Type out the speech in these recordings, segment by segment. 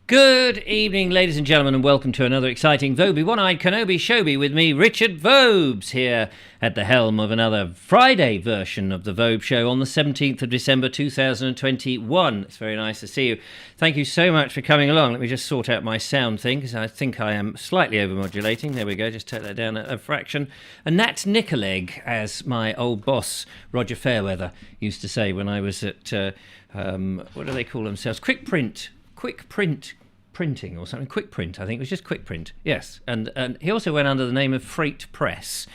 Good evening, ladies and gentlemen, and welcome to another exciting Vobes One-Eyed Kenobi Showbiz with me, Richard Vobes, here at the helm of another Friday version of the Vobes Show on the 17th of December 2021. It's very nice to see you. Thank you so much for coming along. Let me just sort out my sound thing, because I think I am slightly overmodulating. There we go, just take that down a fraction. And that's Nicoleg, as my old boss, Roger Fairweather, used to say when I was at, what do they call themselves? Quick Print Printing or something. Quick Print, I think it was just Quick Print. Yes, and he also went under the name of Freight Press.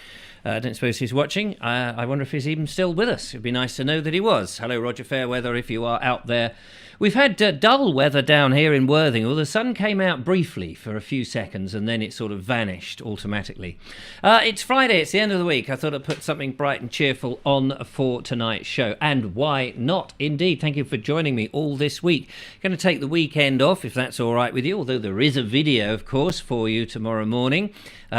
I don't suppose he's watching. I wonder if he's even still with us. It'd be nice to know that he was. Hello, Roger Fairweather, if you are out there. We've had dull weather down here in Worthing. Well, the sun came out briefly for a few seconds and then it sort of vanished automatically. It's Friday. It's the end of the week. I thought I'd put something bright and cheerful on for tonight's show. And why not? Indeed. Thank you for joining me all this week. Going to take the weekend off, if that's all right with you, although there is a video, of course, for you tomorrow morning,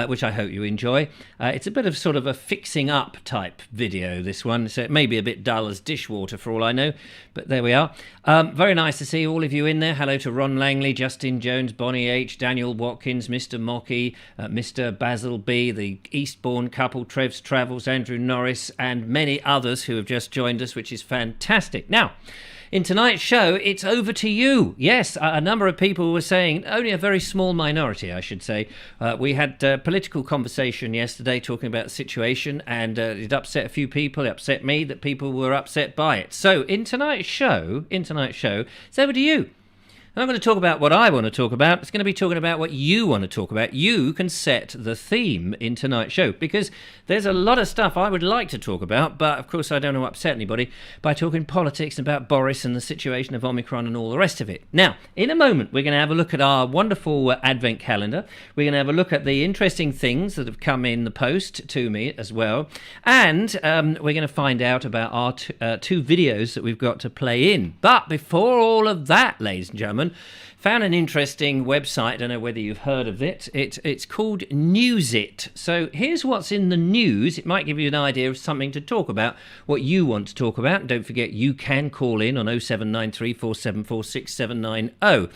which I hope you enjoy. It's a bit of sort of a fixing up type video, this one, so it may be a bit dull as dishwater for all I know, but there we are. Very nice to see all of you in there. Hello to Ron Langley, Justin Jones, Bonnie H, Daniel Watkins, Mr. Mocky, Mr. Basil B, the Eastbourne couple, Trev's Travels, Andrew Norris, and many others who have just joined us, which is fantastic. Now, in tonight's show, it's over to you. Yes, a number of people were saying, only a very small minority, I should say. We had political conversation yesterday talking about the situation, and it upset a few people. It upset me that people were upset by it. So in tonight's show, it's over to you. I'm not going to talk about what I want to talk about. It's going to be talking about what you want to talk about. You can set the theme in tonight's show, because there's a lot of stuff I would like to talk about, but of course I don't want to upset anybody by talking politics about Boris and the situation of Omicron and all the rest of it. Now, in a moment, we're going to have a look at our wonderful advent calendar. We're going to have a look at the interesting things that have come in the post to me as well. And we're going to find out about our two videos that we've got to play in. But before all of that, ladies and gentlemen, found an interesting website. I don't know whether you've heard of it. It's called Newsit. So here's what's in the news. It might give you an idea of something to talk about, what you want to talk about. And don't forget, you can call in on 0793 474 6790.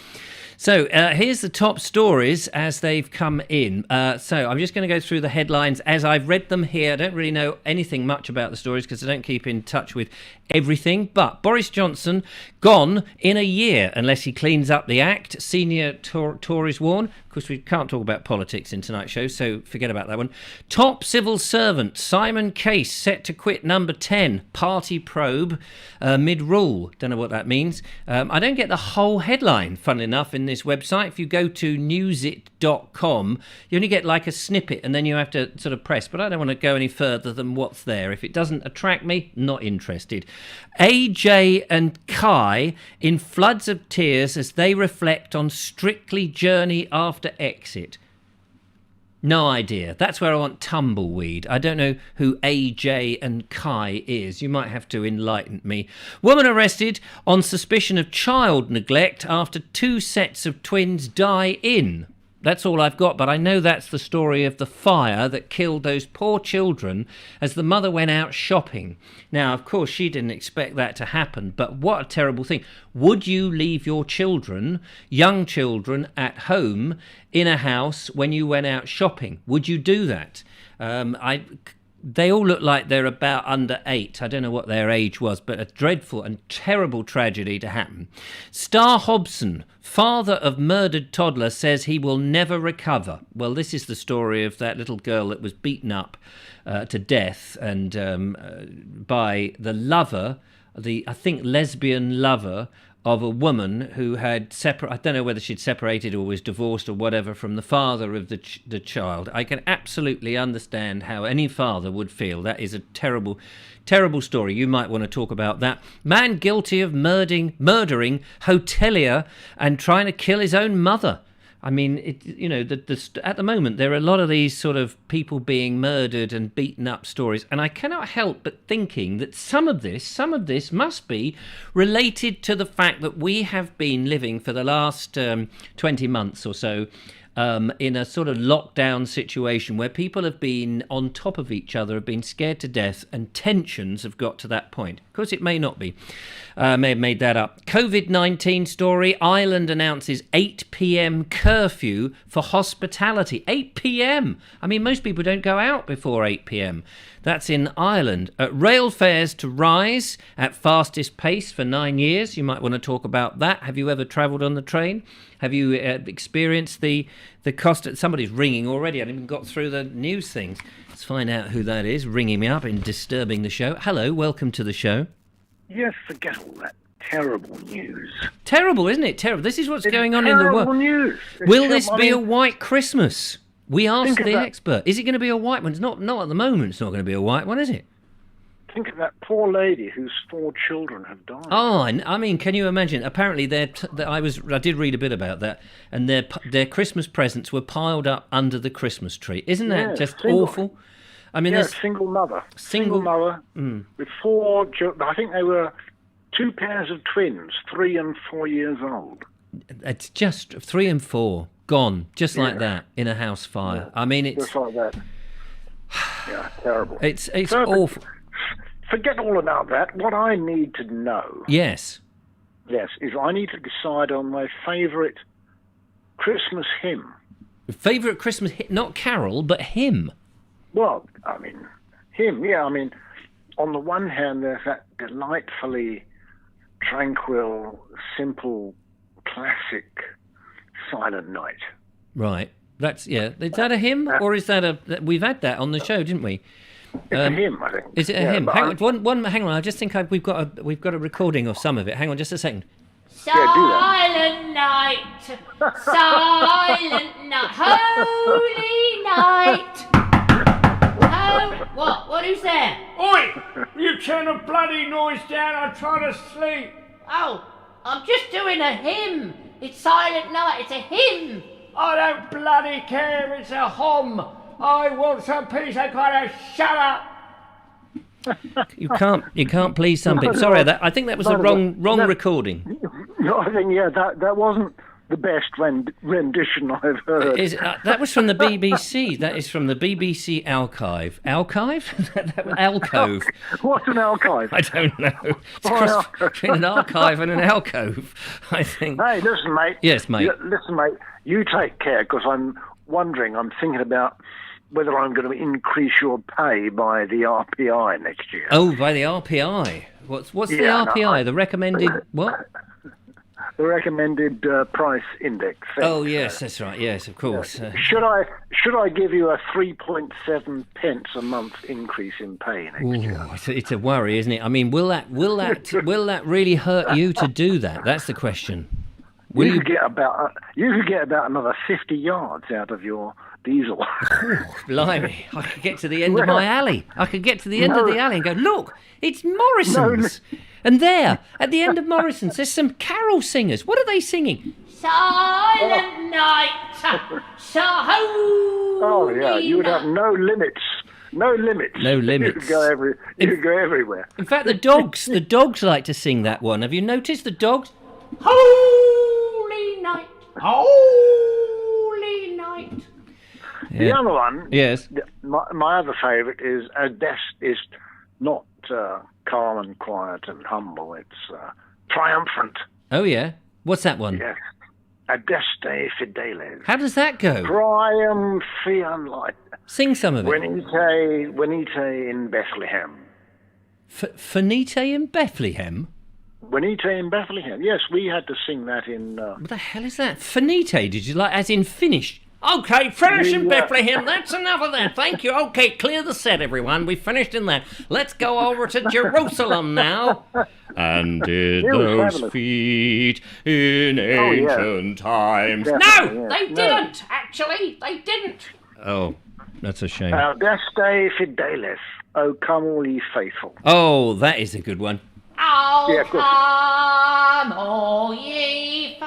So here's the top stories as they've come in. So I'm just going to go through the headlines as I've read them here. I don't really know anything much about the stories because I don't keep in touch with everything. But Boris Johnson gone in a year unless he cleans up the act. Senior Tories warn. Of course, we can't talk about politics in tonight's show, so forget about that one. Top civil servant Simon Case set to quit number 10. Party probe mid-rule. Don't know what that means. I don't get the whole headline, funnily enough, in this website. If you go to newsit.com, you only get like a snippet and then you have to sort of press. But I don't want to go any further than what's there. If it doesn't attract me, not interested. AJ and Kai in floods of tears as they reflect on Strictly journey after exit. No idea. That's where I want tumbleweed. I don't know who AJ and Kai is. You might have to enlighten me. Woman arrested on suspicion of child neglect after 2 sets of twins die in. That's all I've got, but I know that's the story of the fire that killed those poor children as the mother went out shopping. Now, of course, she didn't expect that to happen, but what a terrible thing. Would you leave your children, young children, at home in a house when you went out shopping? Would you do that? They all look like they're about under 8. I don't know what their age was, but a dreadful and terrible tragedy to happen. Star Hobson, father of murdered toddler, says he will never recover. Well, this is the story of that little girl that was beaten up to death and by the lover, I think lesbian lover of a woman who had I don't know whether she'd separated or was divorced or whatever from the father of the child. I can absolutely understand how any father would feel. That is a terrible, terrible story. You might want to talk about that. Man guilty of murdering hotelier and trying to kill his own mother. I mean, at the moment, there are a lot of these sort of people being murdered and beaten up stories. And I cannot help but thinking that some of this must be related to the fact that we have been living for the last 20 months or so in a sort of lockdown situation where people have been on top of each other, have been scared to death, and tensions have got to that point. Of course, it may not be. May have made that up. COVID-19 story. Ireland announces 8 p.m. curfew for hospitality. 8 p.m. I mean, most people don't go out before 8 p.m. That's in Ireland. Rail fares to rise at fastest pace for 9 years. You might want to talk about that. Have you ever travelled on the train? Have you experienced the cost? Somebody's ringing already. I haven't even got through the news things. Let's find out who that is ringing me up and disturbing the show. Hello, welcome to the show. Yes, forget all that terrible news. Terrible, isn't it? Terrible. This is what's going on in the world. News. Will this be a white Christmas? We asked the expert. Is it going to be a white one? It's not at the moment. It's not going to be a white one, is it? Think of that poor lady whose 4 children have died. Oh, I mean, can you imagine? Apparently, I did read a bit about that, and their Christmas presents were piled up under the Christmas tree. Isn't that just awful? I mean, single mother. Single mother with 4 children. I think they were 2 pairs of twins, 3 and 4 years old. It's just 3 and 4 gone, just like that, in a house fire. I mean, it's just like that. Yeah, terrible. It's awful. Forget all about that. What I need to know, yes, is I need to decide on my favourite Christmas hymn. Favourite Christmas hymn, not carol, but hymn. Well, I mean, hymn. Yeah, I mean, on the one hand, there's that delightfully tranquil, simple, classic Silent Night. Right. Is that a hymn, or is that we've had that on the show, didn't we? It's a hymn, I think. Is it a hymn? Hang on. I just think we've got a recording of some of it. Hang on, just a second. Silent night, silent night, holy night. Oh, what? What is there? Oi! You turn the bloody noise down, I'm trying to sleep. Oh, I'm just doing a hymn. It's silent night, it's a hymn. I don't bloody care, it's a hom. I want some peace, I gotta shut up. You can't please some people. Sorry, I think that was the wrong recording. No, I think, that wasn't the best rendition I've heard. That was from the BBC. That is from the BBC archive. Archive? Alcove. What's an alcove? I don't know. It's a cross between an archive and an alcove, I think. Hey, listen, mate. Yes, mate. Listen, mate. You take care, because I'm thinking about whether I'm going to increase your pay by the RPI next year. Oh, by the RPI? What's the RPI? The recommended what? The recommended price index. Oh yes, that's right. Yes, of course. Should I give you a 3.7 pence a month increase in pay next year? It's a worry, isn't it? I mean, will that really hurt you to do that? That's the question. You could get about another 50 yards out of your diesel. Oh, blimey! I could get to the end of my alley. I could get to the end of the alley and go, look, it's Morrison's. And there, at the end of Morrison's, there's some carol singers. What are they singing? Silent night, so holy. Oh yeah, you would have no limits. No limits. No limits. You could go everywhere. In fact, the dogs like to sing that one. Have you noticed the dogs? Holy night, holy night. Yeah. The other one, yes. My other favourite is not calm and quiet and humble. It's triumphant. Oh yeah, what's that one? Yes, Adeste Fideles. How does that go? Triumphian. Sing some of it. Venite in Bethlehem. Venite in Bethlehem. Venite in Bethlehem. Yes, we had to sing that in. What the hell is that? Finite? Did you like as in finished? Okay, finish in Bethlehem. That's enough of that. Thank you. Okay, clear the set, everyone. We finished in that. Let's go over to Jerusalem now. And did those feet in ancient times? No, they didn't. Actually, they didn't. Oh, that's a shame. Adeste Fideles. Oh, come all ye faithful. Oh, that is a good one. Oh, come all ye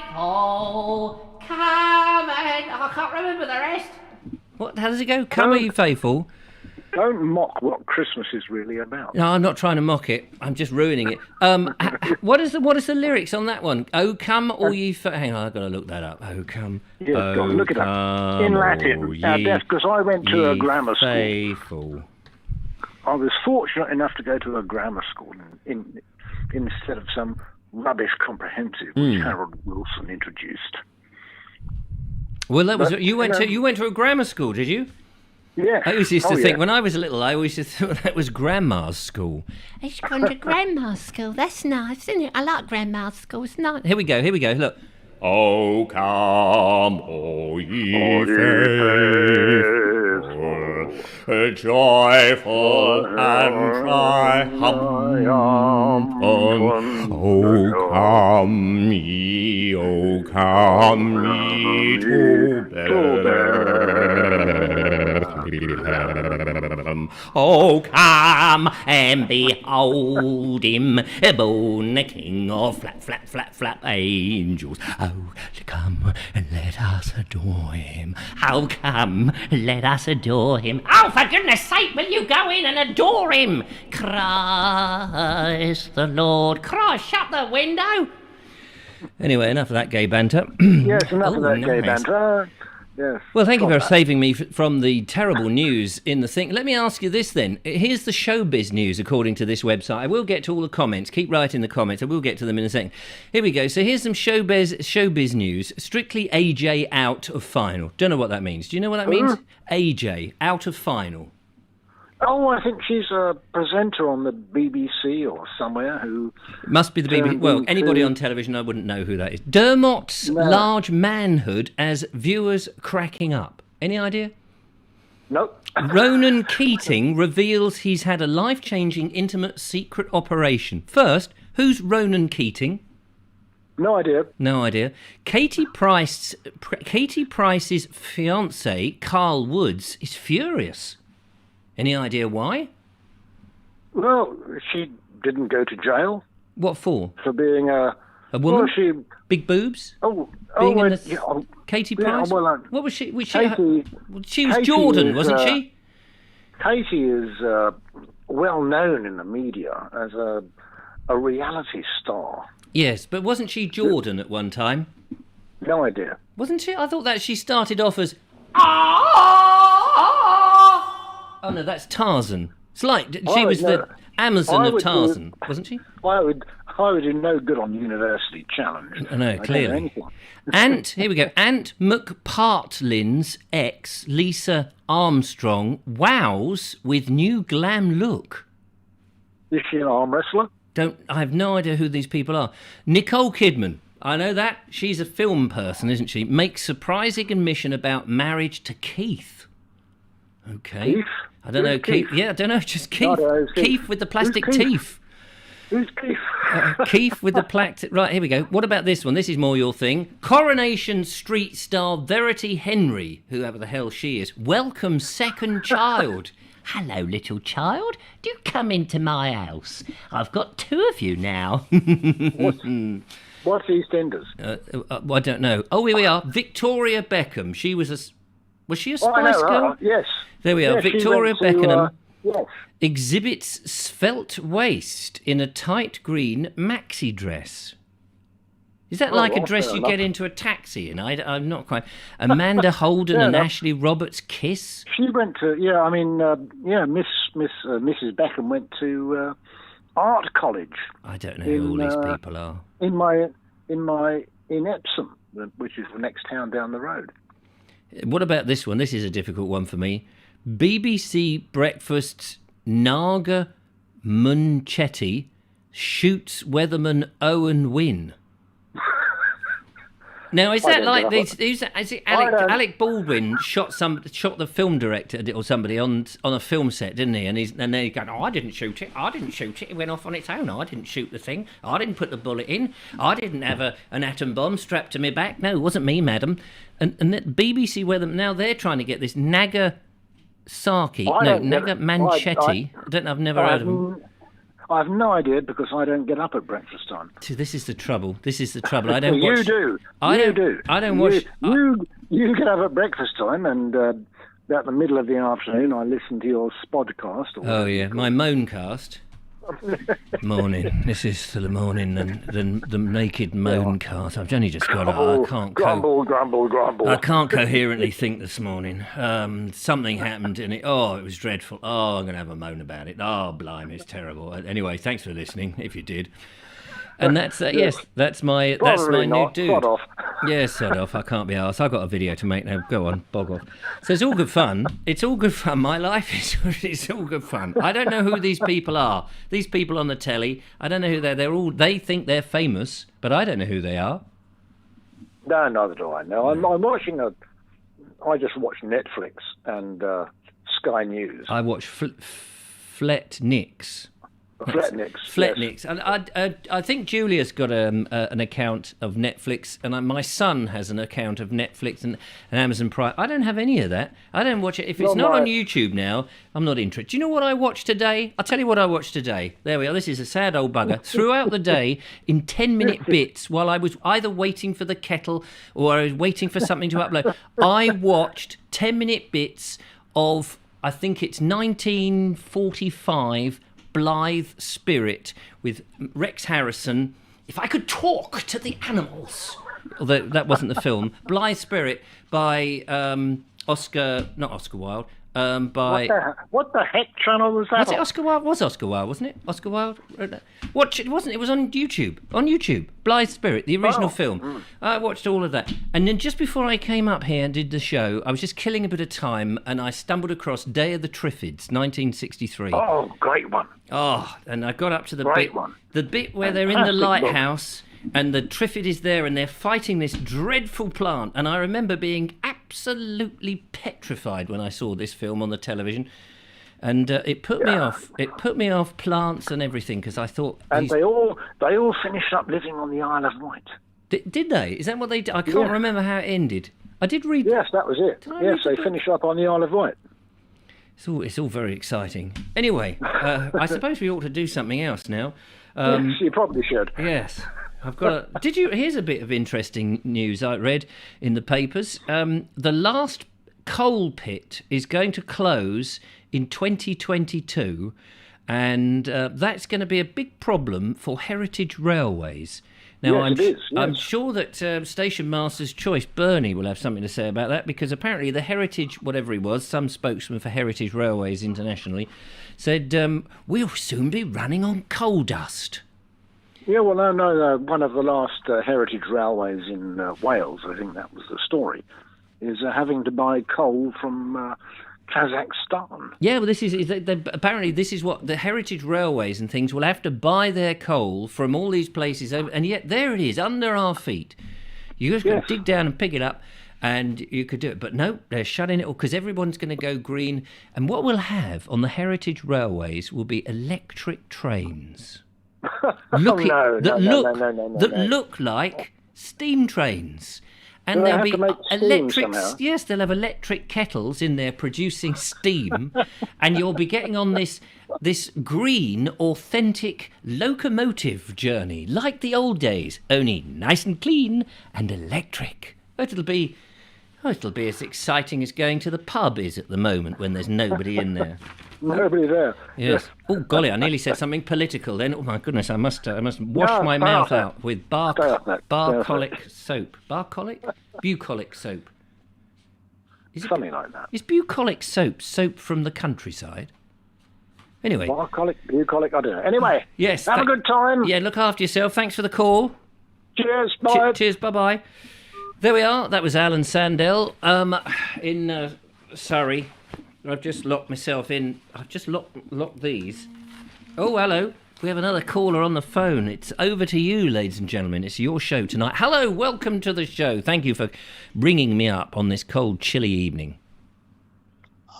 faithful. Come and I can't remember the rest. What? How does it go? Come, ye faithful. Don't mock what Christmas is really about. No, I'm not trying to mock it. I'm just ruining it. What is the lyrics on that one? Oh, come all ye... Hang on, I've got to look that up. Oh, come. Yes, oh, go on, look it up. In Latin. Because I went to a grammar school. Faithful. I was fortunate enough to go to a grammar school instead of some rubbish comprehensive which Harold Wilson introduced. Well, that was you went to a grammar school, did you? Yeah. I used to think when I was little, I always used to think that was grandma's school. He's gone to grandma's school. That's nice, isn't it? I like grandma's school. It's nice. Here we go. Look. Oh, come, all ye faithful, joyful and triumphant. Oh, come ye to Bethlehem. Oh, come and behold him, born the King of flap, angels. Oh, come and let us adore him. Oh, come, let us adore him. Oh, for goodness sake, will you go in and adore him? Christ the Lord. Christ, shut the window. Anyway, enough of that gay banter. Yes, enough of that gay banter. Yes. Well, thank you for saving me from the terrible news in the thing. Let me ask you this then. Here's the showbiz news according to this website. I will get to all the comments. Keep writing the comments. I will get to them in a second. Here we go. So here's some showbiz news. Strictly AJ out of final. Don't know what that means. Do you know what that means? AJ out of final. Oh, I think she's a presenter on the BBC or somewhere who... Must be the BBC. Well, anybody on television, I wouldn't know who that is. Dermot's large manhood as viewers cracking up. Any idea? Nope. Ronan Keating reveals he's had a life-changing, intimate, secret operation. First, who's Ronan Keating? No idea. No idea. Katie Price's fiancé, Carl Woods, is furious. Any idea why? Well, she didn't go to jail. What for? For being a woman? Well, big boobs? Katie Price? What was she? She was Jordan, wasn't she? Katie is well known in the media as a reality star. Yes, but wasn't she Jordan at one time? No idea. Wasn't she? I thought that she started off as... Oh, no, that's Tarzan. It's like she was the Amazon of Tarzan, wasn't she? I would do no good on University Challenge. No, clearly. Here we go. Ant McPartlin's ex, Lisa Armstrong, wows with new glam look. Is she an arm wrestler? I have no idea who these people are. Nicole Kidman. I know that. She's a film person, isn't she? Makes surprising admission about marriage to Keith. Okay. Keith? I don't know, Keith. Yeah, I don't know, just Keith. Keith with the plastic teeth. Who's Keith? Keith with the plastic... Right, here we go. What about this one? This is more your thing. Coronation Street star Verity Henry, whoever the hell she is, welcomes second child. Hello, little child. Do come into my house. I've got two of you now. What's EastEnders? I don't know. Oh, here we are. Victoria Beckham. Was she a Spice Girl? Yes. There we are. Yes, Victoria Beckham yes. exhibits svelte waist in a tight green maxi dress. Is that like a dress you get into a taxi in? I'm not quite... Amanda Holden and Ashley Roberts kiss? She went to... Mrs. Beckham went to art college. I don't know who all these people are. In Epsom, which is the next town down the road. What about this one? This is a difficult one for me. BBC Breakfast's Naga Munchetti shoots weatherman Owen Wynne. Now, is that like these? Is it Alec Baldwin shot the film director or somebody on a film set, didn't he? And then he go, "Oh, I didn't shoot it. It went off on its own. I didn't shoot the thing. I didn't put the bullet in. I didn't have an atom bomb strapped to my back. No, it wasn't me, madam." And the BBC weather now they're trying to get this Nagasaki, Manchetti. I've never heard of him. I have no idea because I don't get up at breakfast time. See, this is the trouble. I don't watch... You do. I don't watch... You get up at breakfast time and about the middle of the afternoon, I listened to your spodcast. Oh, yeah, my moancast. Morning. This is the morning, the naked moancast. I've only just got it. I can't grumble. I can't coherently think this morning. Something happened in it. Oh, it was dreadful. Oh, I'm going to have a moan about it. Oh, blimey, it's terrible. Anyway, thanks for listening, if you did. And that's yes, that's my new dude. Sod off. Yes, sod off. I can't be arsed. I've got a video to make now. Go on, bog off. So it's all good fun. It's all good fun. My life is it's all good fun. I don't know who these people are. These people on the telly. I don't know who they think they're famous, but I don't know who they are. No, neither do I. No, I'm watching I just watch Netflix and Sky News. I watch Fletniks. Fletniks. And I think Julia's got an account of Netflix, and my son has an account of Netflix and Amazon Prime. I don't have any of that. I don't watch it. If it's not on YouTube now, I'm not interested. Do you know what I watched today? I'll tell you what I watched today. There we are. This is a sad old bugger. Throughout the day, in 10-minute bits, while I was either waiting for the kettle or I was waiting for something to upload, I watched 10-minute bits of, I think it's 1945, Blithe Spirit with Rex Harrison. If I Could Talk to the Animals. Although that wasn't the film. Blithe Spirit by not Oscar Wilde. What the heck channel was that? Was it Oscar Wilde? Was Oscar Wilde, wasn't it? Oscar Wilde? Watch it wasn't. It was on YouTube. On YouTube. Blithe Spirit, the original film. I watched all of that. And then just before I came up here and did the show, I was just killing a bit of time and I stumbled across Day of the Triffids, 1963. Oh, great one. Oh, and I got up to the bit where they're in the Fantastic lighthouse and the Triffid is there and they're fighting this dreadful plant. And I remember being absolutely petrified when I saw this film on the television. And it put me off. It put me off plants and everything because I thought... And they all finished up living on the Isle of Wight. Did they? Is that what they did? I can't remember how it ended. I did read... Yes, that was it. Yes, they finished up on the Isle of Wight. It's all very exciting. Anyway, I suppose we ought to do something else now. Yes, you probably should. Yes. I've got a... Here's a bit of interesting news I read in the papers. The last coal pit is going to close in 2022, and that's going to be a big problem for heritage railways. Now, yes, it is, yes. I'm sure that Station Master's Choice, Bernie, will have something to say about that, because apparently the Heritage, whatever he was, some spokesman for Heritage Railways internationally, said, we'll soon be running on coal dust. Yeah, well, no. One of the last heritage railways in Wales, I think that was the story, is having to buy coal from Kazakhstan. Yeah, well, apparently this is what the heritage railways and things will have to buy their coal from all these places, and yet there it is under our feet. You just got to dig down and pick it up, and you could do it. But no, they're shutting it all because everyone's going to go green. And what we'll have on the heritage railways will be electric trains. Look like steam trains. And there'll be electric. Yes, they'll have electric kettles in there producing steam, and you'll be getting on this green, authentic locomotive journey, like the old days, only nice and clean and electric. But it'll be as exciting as going to the pub is at the moment when there's nobody in there. Nobody there. Yes. Oh golly, I nearly said something political then. Oh my goodness, I must wash my mouth out with barcolic soap. Barcolic? Bucolic soap. Something like that. Is bucolic soap from the countryside? Anyway. Bucolic, I don't know. Anyway, yes. Have a good time. Yeah, look after yourself. Thanks for the call. Cheers, bye. Cheers, bye-bye. There we are. That was Alan Sandell in Surrey. I've just locked myself in. I've just locked these. Oh, hello. We have another caller on the phone. It's over to you, ladies and gentlemen. It's your show tonight. Hello, welcome to the show. Thank you for bringing me up on this cold, chilly evening.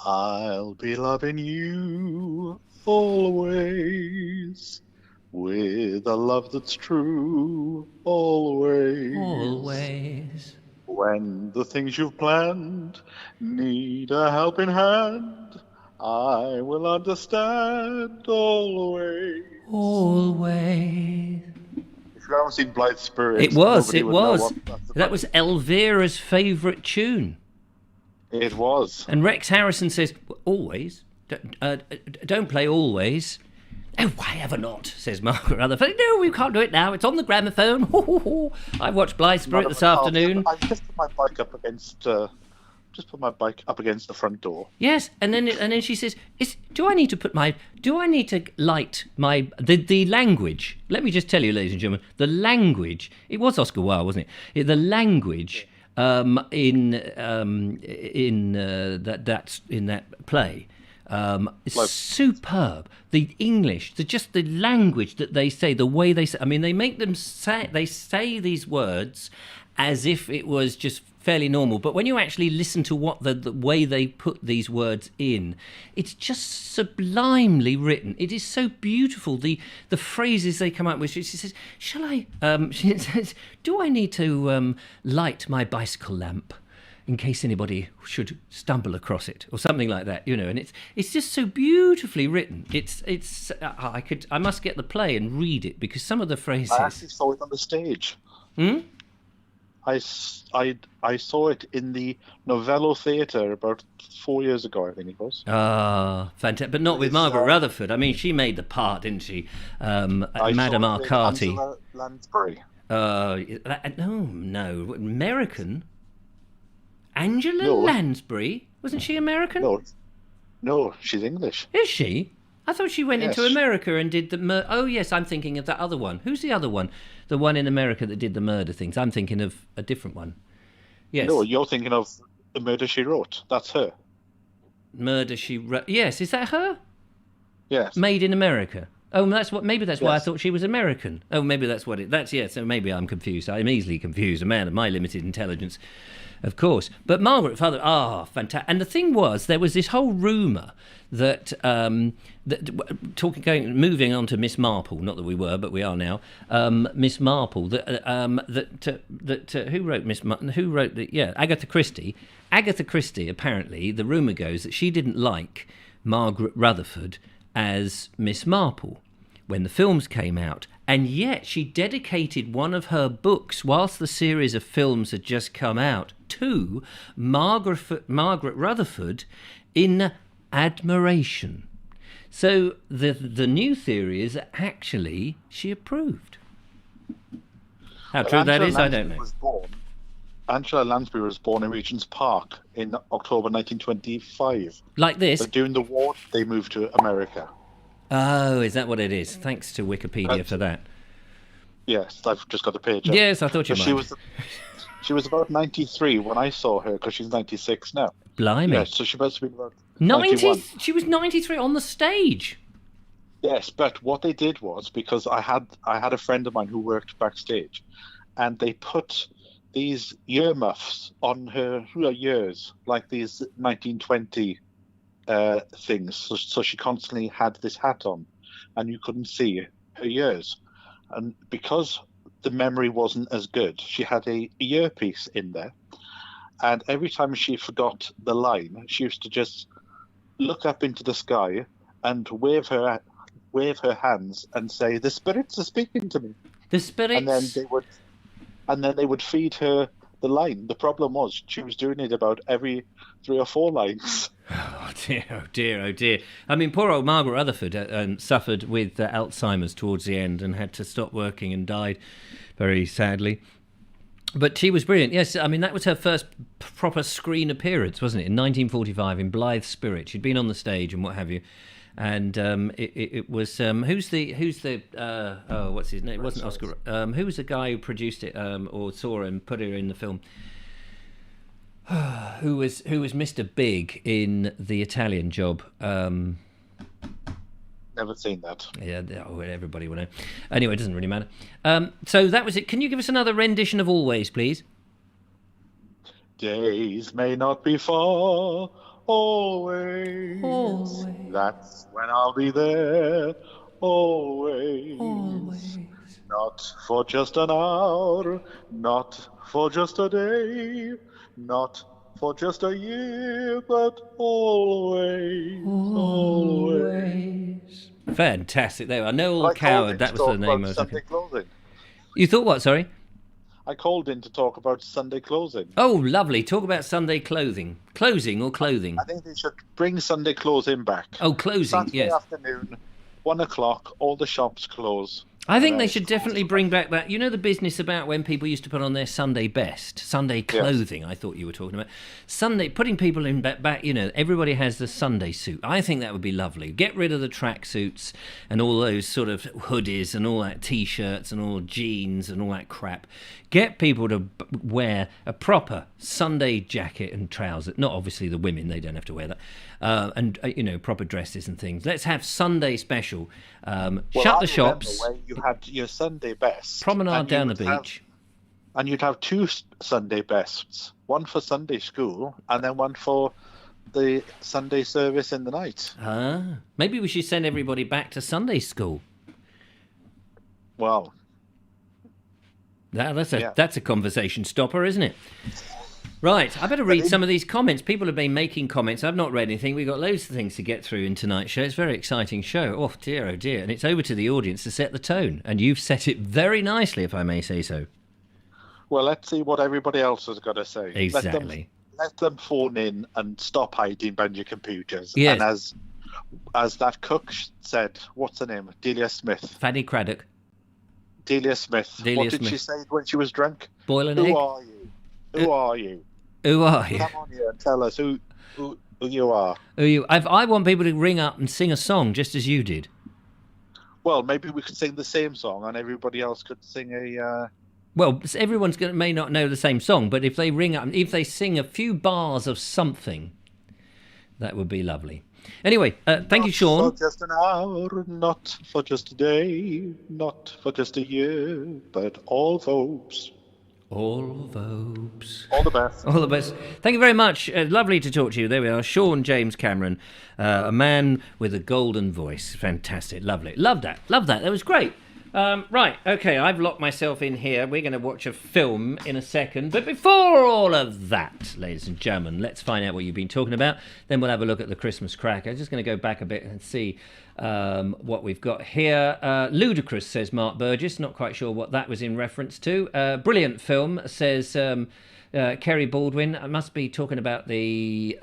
I'll be loving you always, with a love that's true, always. Always. When the things you've planned need a helping hand, I will understand always. Always. If you haven't seen Blithe Spirit, it was. That was Elvira's favourite tune. It was. And Rex Harrison says, always? Don't play always. Oh, why ever not, says Margaret Rutherford. No, we can't do it now. It's on the gramophone. I watched Blithe Spirit this afternoon. I just put my bike up against the front door. Yes, and then she says, do I need to light my the language? Let me just tell you, ladies and gentlemen, the language. It was Oscar Wilde, wasn't it? The language in that play. It's superb. The English, the language that they say, the way they say. I mean, they say these words as if it was just fairly normal. But when you actually listen to what the way they put these words in, it's just sublimely written. It is so beautiful. The phrases they come up with. She says, "Shall I?" She says, "Do I need to light my bicycle lamp in case anybody should stumble across it," or something like that, and it's just so beautifully written. I must get the play and read it, because some of the phrases. I actually saw it on the stage. I saw it in the Novello Theatre about 4 years ago, I think it was. Ah, fantastic! But not with Margaret Rutherford. I mean, she made the part, didn't she? Madame Arcati. Angela Lansbury. No, American. Angela Lansbury? Wasn't she American? No, she's English. Is she? I thought she went into America and did the oh, yes, I'm thinking of that other one. Who's the other one? The one in America that did the murder things. I'm thinking of a different one. Yes. No, you're thinking of The Murder, She Wrote. That's her. Murder, She Wrote. Yes, is that her? Yes. Made in America. Oh, maybe that's why I thought she was American. Oh, maybe that's what so maybe I'm confused. I'm easily confused. A man of my limited intelligence, of course. But Margaret Father, fantastic. And the thing was, there was this whole rumour that, moving on to Miss Marple, not that we were, but we are now, Miss Marple, Agatha Christie. Agatha Christie, apparently, the rumour goes that she didn't like Margaret Rutherford as Miss Marple when the films came out, and yet she dedicated one of her books, whilst the series of films had just come out, to Margaret Rutherford in admiration. So the new theory is that actually she approved. How true that is, I don't know. Angela Lansbury was born in Regent's Park in October 1925. Like this? But during the war, they moved to America. Oh, is that what it is? Thanks to Wikipedia for that. Yes, I've just got the page up. Yes, I thought you might. She was about 93 when I saw her, because she's 96 now. Blimey. Yes, so she must be about 90. She was 93 on the stage. Yes, but what they did was, because I had a friend of mine who worked backstage, and they put these earmuffs on her ears, like these 1920 things, so she constantly had this hat on, and you couldn't see her ears. And because the memory wasn't as good, she had a earpiece in there, and every time she forgot the line, she used to just look up into the sky and wave her hands and say, "The spirits are speaking to me." The spirits. And then they would feed her the line. The problem was she was doing it about every 3 or 4 lines. Oh dear, oh dear, oh dear. I mean, poor old Margaret Rutherford suffered with Alzheimer's towards the end and had to stop working and died very sadly. But she was brilliant. Yes, I mean, that was her first proper screen appearance, wasn't it? In 1945 in Blithe Spirit. She'd been on the stage and what have you. And it was what's his name? It wasn't Oscar. Who was the guy who produced it or saw her and put her in the film? who was Mr. Big in The Italian Job? Never seen that. Yeah, everybody will know. Anyway, it doesn't really matter. So that was it. Can you give us another rendition of Always, please? Days may not be far. Always. That's when I'll be there. Always. Not for just an hour, not for just a day, not for just a year, but always. Fantastic. There we are. Noel Coward, that was the name. Sunday clothing. You thought what, sorry? I called in to talk about Sunday closing. Oh, lovely. Talk about Sunday clothing. Closing or clothing? I think they should bring Sunday closing back. Oh, closing, Saturday yes. afternoon, 1:00, all the shops close. I think they should definitely bring back that. You know the business about when people used to put on their Sunday best, Sunday clothing. Yes. I thought you were talking about Sunday, putting people in back. You know, everybody has the Sunday suit. I think that would be lovely. Get rid of the track suits and all those sort of hoodies and all that t-shirts and all jeans and all that crap. Get people to wear a proper Sunday jacket and trousers. Not obviously the women; they don't have to wear that. And you know, proper dresses and things. Let's have Sunday special. Shut the shops. Where you had your Sunday best. Promenade down the beach. And you'd have 2 Sunday bests. One for Sunday school and then one for the Sunday service in the night. Maybe we should send everybody back to Sunday school. Well, that's a conversation stopper, isn't it? Right, I better read some of these comments. People have been making comments. I've not read anything. We've got loads of things to get through in tonight's show. It's a very exciting show. Oh, dear, oh, dear. And it's over to the audience to set the tone. And you've set it very nicely, if I may say so. Well, let's see what everybody else has got to say. Exactly. Let them phone in and stop hiding behind your computers. Yes. And as that cook said, what's her name? Delia Smith. Fanny Craddock. Delia Smith. What did she say when she was drunk? Boil an egg. Who are you? Who are you? Who are you? Come on here and tell us who you are. Who you? I want people to ring up and sing a song just as you did. Well, maybe we could sing the same song and everybody else could sing a... Well, everyone's may not know the same song, but if they ring up, if they sing a few bars of something, that would be lovely. Anyway, thank you, Sean. Not for just an hour, not for just a day, not for just a year, but all Vobes. All Vobes. All the best. All the best. Thank you very much. Lovely to talk to you. There we are. Sean James Cameron, a man with a golden voice. Fantastic. Lovely. Love that. Love that. That was great. Right. Okay. I've locked myself in here. We're going to watch a film in a second. But before all of that, ladies and gentlemen, let's find out what you've been talking about. Then we'll have a look at the Christmas cracker. I'm just going to go back a bit and see what we've got here. Ludicrous, says Mark Burgess. Not quite sure what that was in reference to. Brilliant film, says Kerry Baldwin. I must be talking about the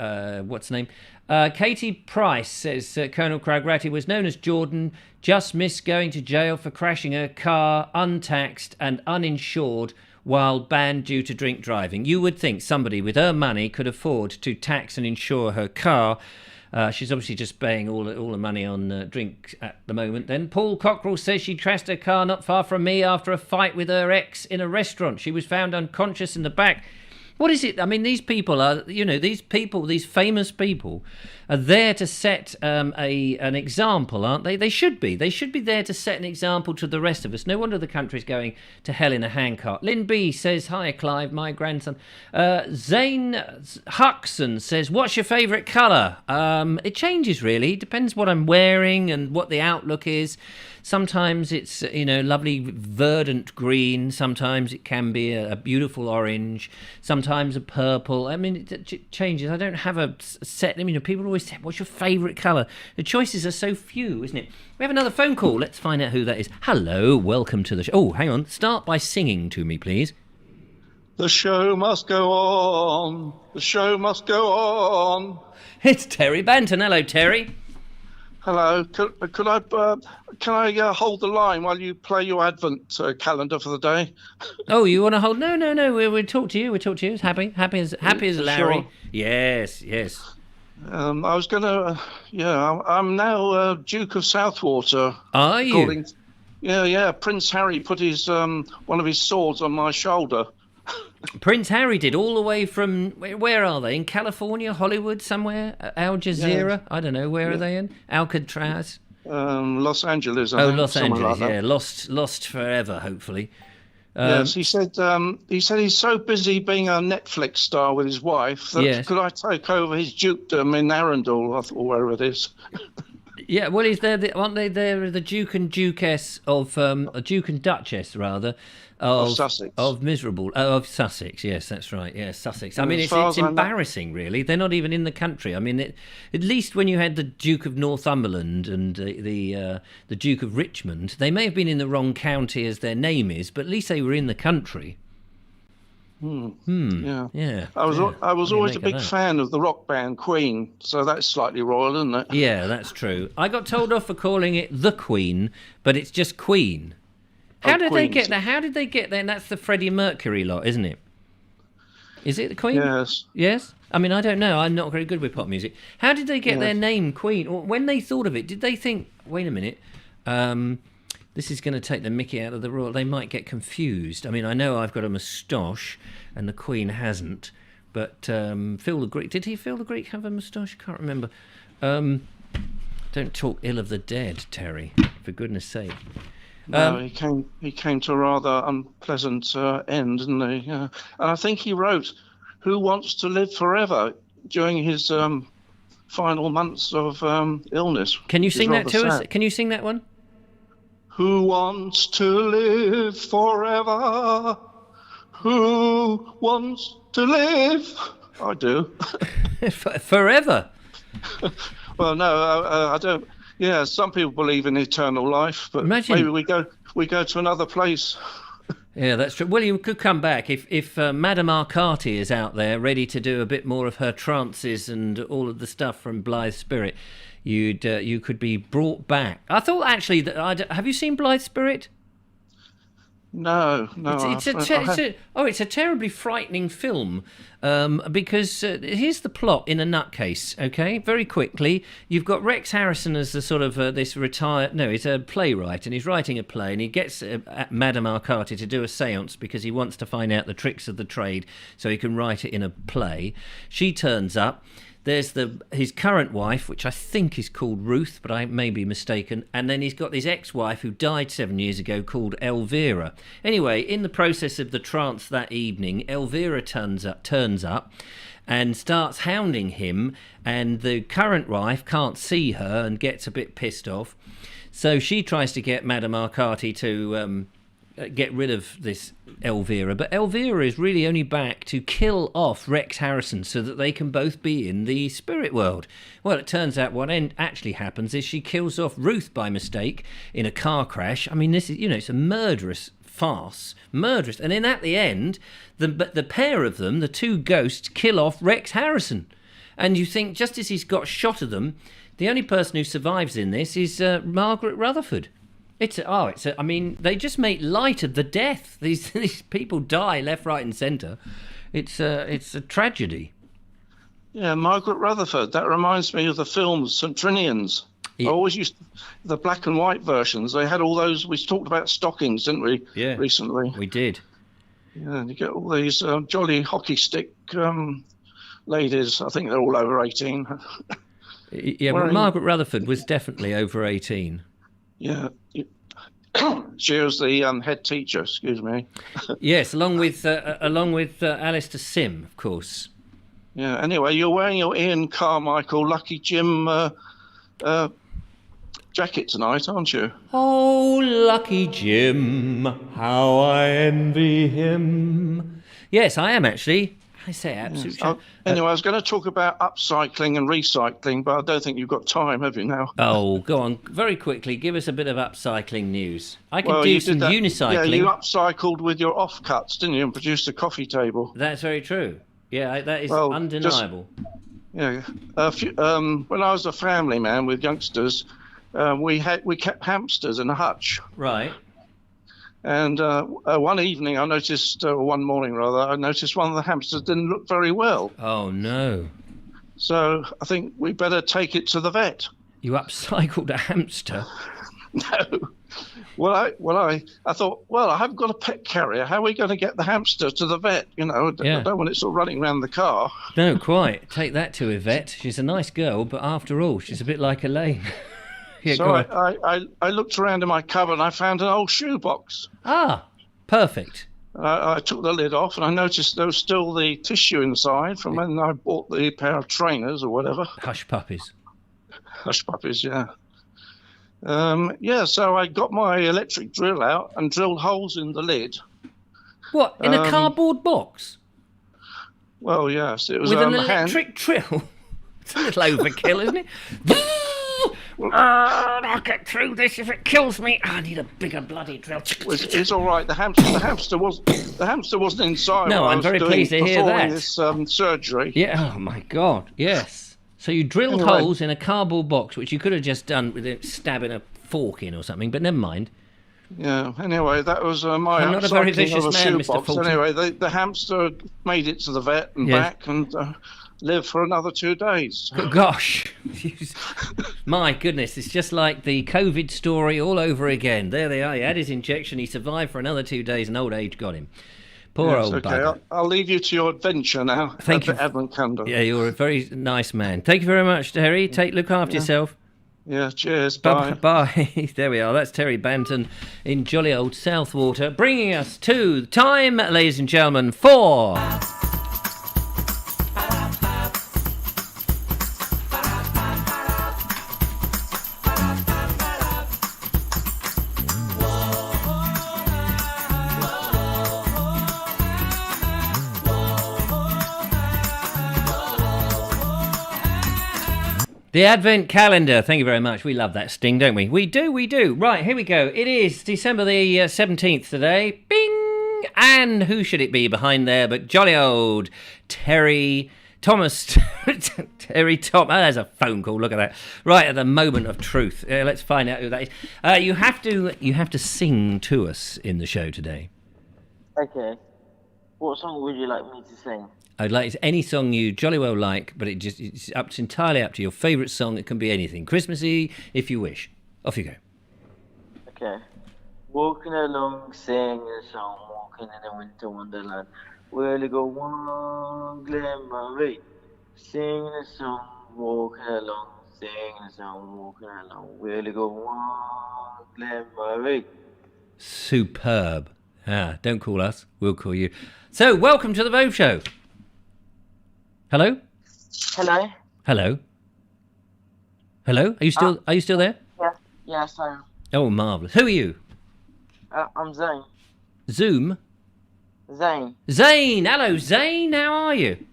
what's the name? Katie Price says Colonel Cragratty was known as Jordan, just missed going to jail for crashing her car untaxed and uninsured while banned due to drink driving. You would think somebody with her money could afford to tax and insure her car. She's obviously just paying all the money on drink at the moment. Then Paul Cockrell says she trashed her car not far from me after a fight with her ex in a restaurant. She was found unconscious in the back. What is it? I mean, these people are, these famous people are there to set an example, aren't they? They should be. They should be there to set an example to the rest of us. No wonder the country's going to hell in a handcart. Lynn B says, hi, Clive, my grandson. Zane Huxon says, what's your favourite colour? It changes, really. It depends what I'm wearing and what the outlook is. Sometimes it's, lovely verdant green. Sometimes it can be a beautiful orange. Sometimes a purple. I mean, it changes. I don't have a set. People always say, what's your favourite colour? The choices are so few, isn't it? We have another phone call. Let's find out who that is. Hello, welcome to the show. Oh, hang on. Start by singing to me, please. The show must go on. The show must go on. It's Terry Banton. Hello, Terry. Hello. Can I hold the line while you play your Advent calendar for the day? Oh, you want to hold? No. We'll talk to you. It's happy as Larry. Sure. Yes. I was gonna. I'm now Duke of Southwater. Are you? Yeah. Prince Harry put his one of his swords on my shoulder. Prince Harry did, all the way from, where are they? In California, Hollywood, somewhere? Al Jazeera? Yeah. I don't know, where are they in? Alcatraz? Los Angeles, I think. Los Angeles, like lost forever, hopefully. Yes, he said he's so busy being a Netflix star with his wife that could I take over his dukedom in Arundel, or wherever it is. Yeah, well, aren't they there, the Duke and Duchess of, Duke and Duchess, rather, of Sussex. Of Sussex, yes, that's right, yes, Sussex. I mean, it's embarrassing, really. They're not even in the country. I mean, at least when you had the Duke of Northumberland and the Duke of Richmond, they may have been in the wrong county as their name is, but at least they were in the country. Yeah. I was always a big fan of the rock band Queen, so that's slightly royal, isn't it? Yeah, that's true. I got told off for calling it the Queen, but it's just Queen. How did they get there? How did they get there? And that's the Freddie Mercury lot, isn't it? Is it the Queen? Yes. Yes? I mean, I don't know. I'm not very good with pop music. How did they get their name, Queen? Or when they thought of it, did they think, wait a minute, this is going to take the mickey out of the royal? They might get confused. I mean, I know I've got a moustache and the Queen hasn't, but Phil the Greek, did Phil the Greek have a moustache? I can't remember. Don't talk ill of the dead, Terry, for goodness sake. No, he came to a rather unpleasant end, didn't he? And I think he wrote "Who Wants to Live Forever" during his final months of illness. Can you sing that to us? Can you sing that one? Who wants to live forever? Who wants to live? I do. Forever? Well, no, I don't. Yeah, some people believe in eternal life, but maybe we go to another place. Yeah, that's true. Well, you could come back if Madame Arcati is out there ready to do a bit more of her trances and all of the stuff from Blithe Spirit. You could be brought back. I thought actually that have you seen Blithe Spirit? No. It's a terribly frightening film because here's the plot in a nutcase. Okay, very quickly, you've got Rex Harrison as the sort of this retired. No, he's a playwright and he's writing a play and he gets Madame Arcati to do a séance because he wants to find out the tricks of the trade so he can write it in a play. She turns up. There's his current wife, which I think is called Ruth, but I may be mistaken. And then he's got his ex-wife who died 7 years ago called Elvira. Anyway, in the process of the trance that evening, Elvira turns up and starts hounding him. And the current wife can't see her and gets a bit pissed off. So she tries to get Madame Arcati to get rid of this Elvira, but Elvira is really only back to kill off Rex Harrison so that they can both be in the spirit world. Well, it turns out what actually happens is she kills off Ruth by mistake in a car crash. I mean, this is, it's a murderous farce, murderous. And then at the end, the pair of them, the two ghosts, kill off Rex Harrison. And you think, just as he's got shot of them, the only person who survives in this is Margaret Rutherford. I mean, they just make light of the death. These people die left, right, and centre. It's a tragedy. Yeah, Margaret Rutherford. That reminds me of the film St. Trinians. I always used the black and white versions. They had all those. We talked about stockings, didn't we? Yeah, recently. We did. Yeah, and you get all these jolly hockey stick ladies. I think they're all over 18. Yeah, but Margaret Rutherford was definitely over 18. Yeah. She was the head teacher, excuse me. Yes, along with Alistair Sim, of course. Yeah, anyway, you're wearing your Ian Carmichael Lucky Jim jacket tonight, aren't you? Oh, Lucky Jim, how I envy him. Yes, I am actually. I say absolutely. Yes. Anyway, I was going to talk about upcycling and recycling, but I don't think you've got time, have you now? Oh, go on. Very quickly, give us a bit of upcycling news. I could do some unicycling. Yeah, you upcycled with your offcuts, didn't you, and produced a coffee table. That's very true. Yeah, that is undeniable. When I was a family man with youngsters, we kept hamsters in a hutch. Right. And one evening, one morning, I noticed one of the hamsters didn't look very well. Oh, no. So I think we better take it to the vet. You upcycled a hamster? No. I thought, I haven't got a pet carrier. How are we going to get the hamster to the vet? I don't want it sort of running around the car. No, quite. Take that to a vet. She's a nice girl, but after all, she's a bit like Elaine. Yeah, so I looked around in my cupboard and I found an old shoebox. Ah, perfect. I took the lid off and I noticed there was still the tissue inside from when I bought the pair of trainers or whatever. Hush puppies. Hush puppies, yeah. So I got my electric drill out and drilled holes in the lid. What, in a cardboard box? Well, yes. It was with an electric drill? It's a little overkill, isn't it? I'll get through this if it kills me. I need a bigger bloody drill. It's all right. The hamster wasn't inside. No, while I I'm was very pleased to hear performing that. This surgery. Yeah. Oh my God. Yes. So you drilled Anyway. holes in a cardboard box, which you could have just done with it stabbing a fork in or something. But never mind. Yeah. Anyway, that was my I'm not a very upcycling vicious of a man, Mr. shoebox. Fulton. Anyway, the hamster made it to the vet and Yes. back and lived for another 2 days. Gosh, my goodness, it's just like the COVID story all over again. There they are. He had his injection. He survived for another 2 days, and old age got him. Poor Yes, old okay, bugger. I'll leave you to your adventure now. Thank you. Edmund Candle. Yeah, you're a very nice man. Thank you very much, Terry. Look after yourself. Yeah, cheers. Bye. Bye. Bye. There we are. That's Terry Banton in jolly old Southwater, bringing us to the time, ladies and gentlemen, for... The Advent Calendar. Thank you very much. We love that sting, don't we? We do, we do. Right, here we go. It is December the 17th today. Bing! And who should it be behind there but jolly old Terry Thomas. Terry Thomas. Oh, there's a phone call. Look at that. Right at the moment of truth. Let's find out who that is. You have to sing to us in the show today. Okay. What song would you like me to sing? I'd like any song you jolly well like, but it's entirely up to your favourite song. It can be anything. Christmassy, if you wish. Off you go. Okay. Walking along, singing a song, walking in a winter wonderland. We'll go one glimmer, singing a song, walking along, singing a song, walking along. We'll go one glimmer. Superb. Don't call us. We'll call you. So, welcome to the Vobes Show. Hello? Hello? Hello? Hello? Are you still there? Yeah. Yes, I am. Oh, marvellous. Who are you? I'm Zane. Zoom? Zane. Zane! Hello, Zane. How are you?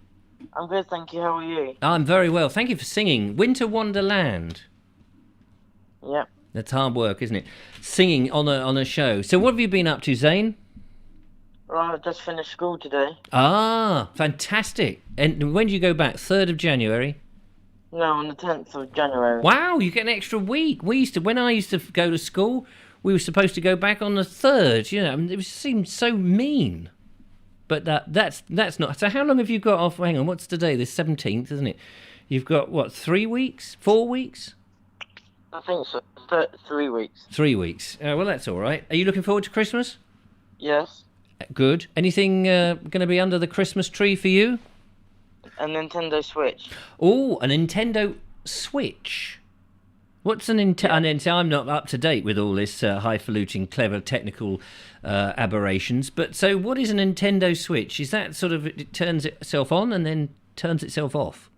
I'm good, thank you. How are you? I'm very well. Thank you for singing Winter Wonderland. Yep. That's hard work, isn't it? Singing on a show. So what have you been up to, Zane? Right, I just finished school today. Ah, fantastic. And when do you go back? 3rd of January? No, on the 10th of January. Wow, you get an extra week. When I used to go to school, we were supposed to go back on the 3rd. You know, it seemed so mean. But that's not. So how long have you got off? Hang on, what's today? The 17th, isn't it? You've got, what, 3 weeks? 4 weeks? I think so. 3 weeks. 3 weeks. Well, that's all right. Are you looking forward to Christmas? Yes. Good. Anything going to be under the Christmas tree for you? A Nintendo Switch. Oh, a Nintendo Switch. What's an Nintendo? I'm not up to date with all this highfalutin, clever technical aberrations. But so, what is a Nintendo Switch? Is that sort of it turns itself on and then turns itself off?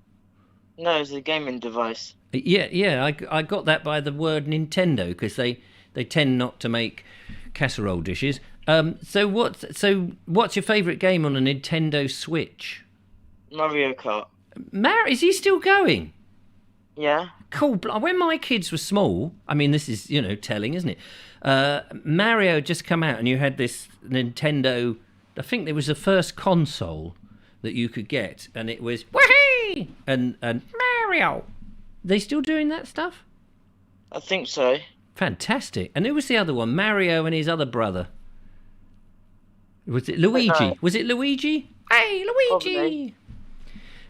No, it's a gaming device. Yeah. I got that by the word Nintendo because they tend not to make casserole dishes. So what's your favourite game on a Nintendo Switch? Mario Kart. Is he still going? Yeah. Cool. When my kids were small, I mean, this is, telling, isn't it? Mario had just come out and you had this Nintendo, I think it was the first console that you could get, and it was, wahee! And Mario. They still doing that stuff? I think so. Fantastic. And who was the other one? Mario and his other brother. Was it Luigi? No. Was it Luigi? Hey, Luigi! Probably.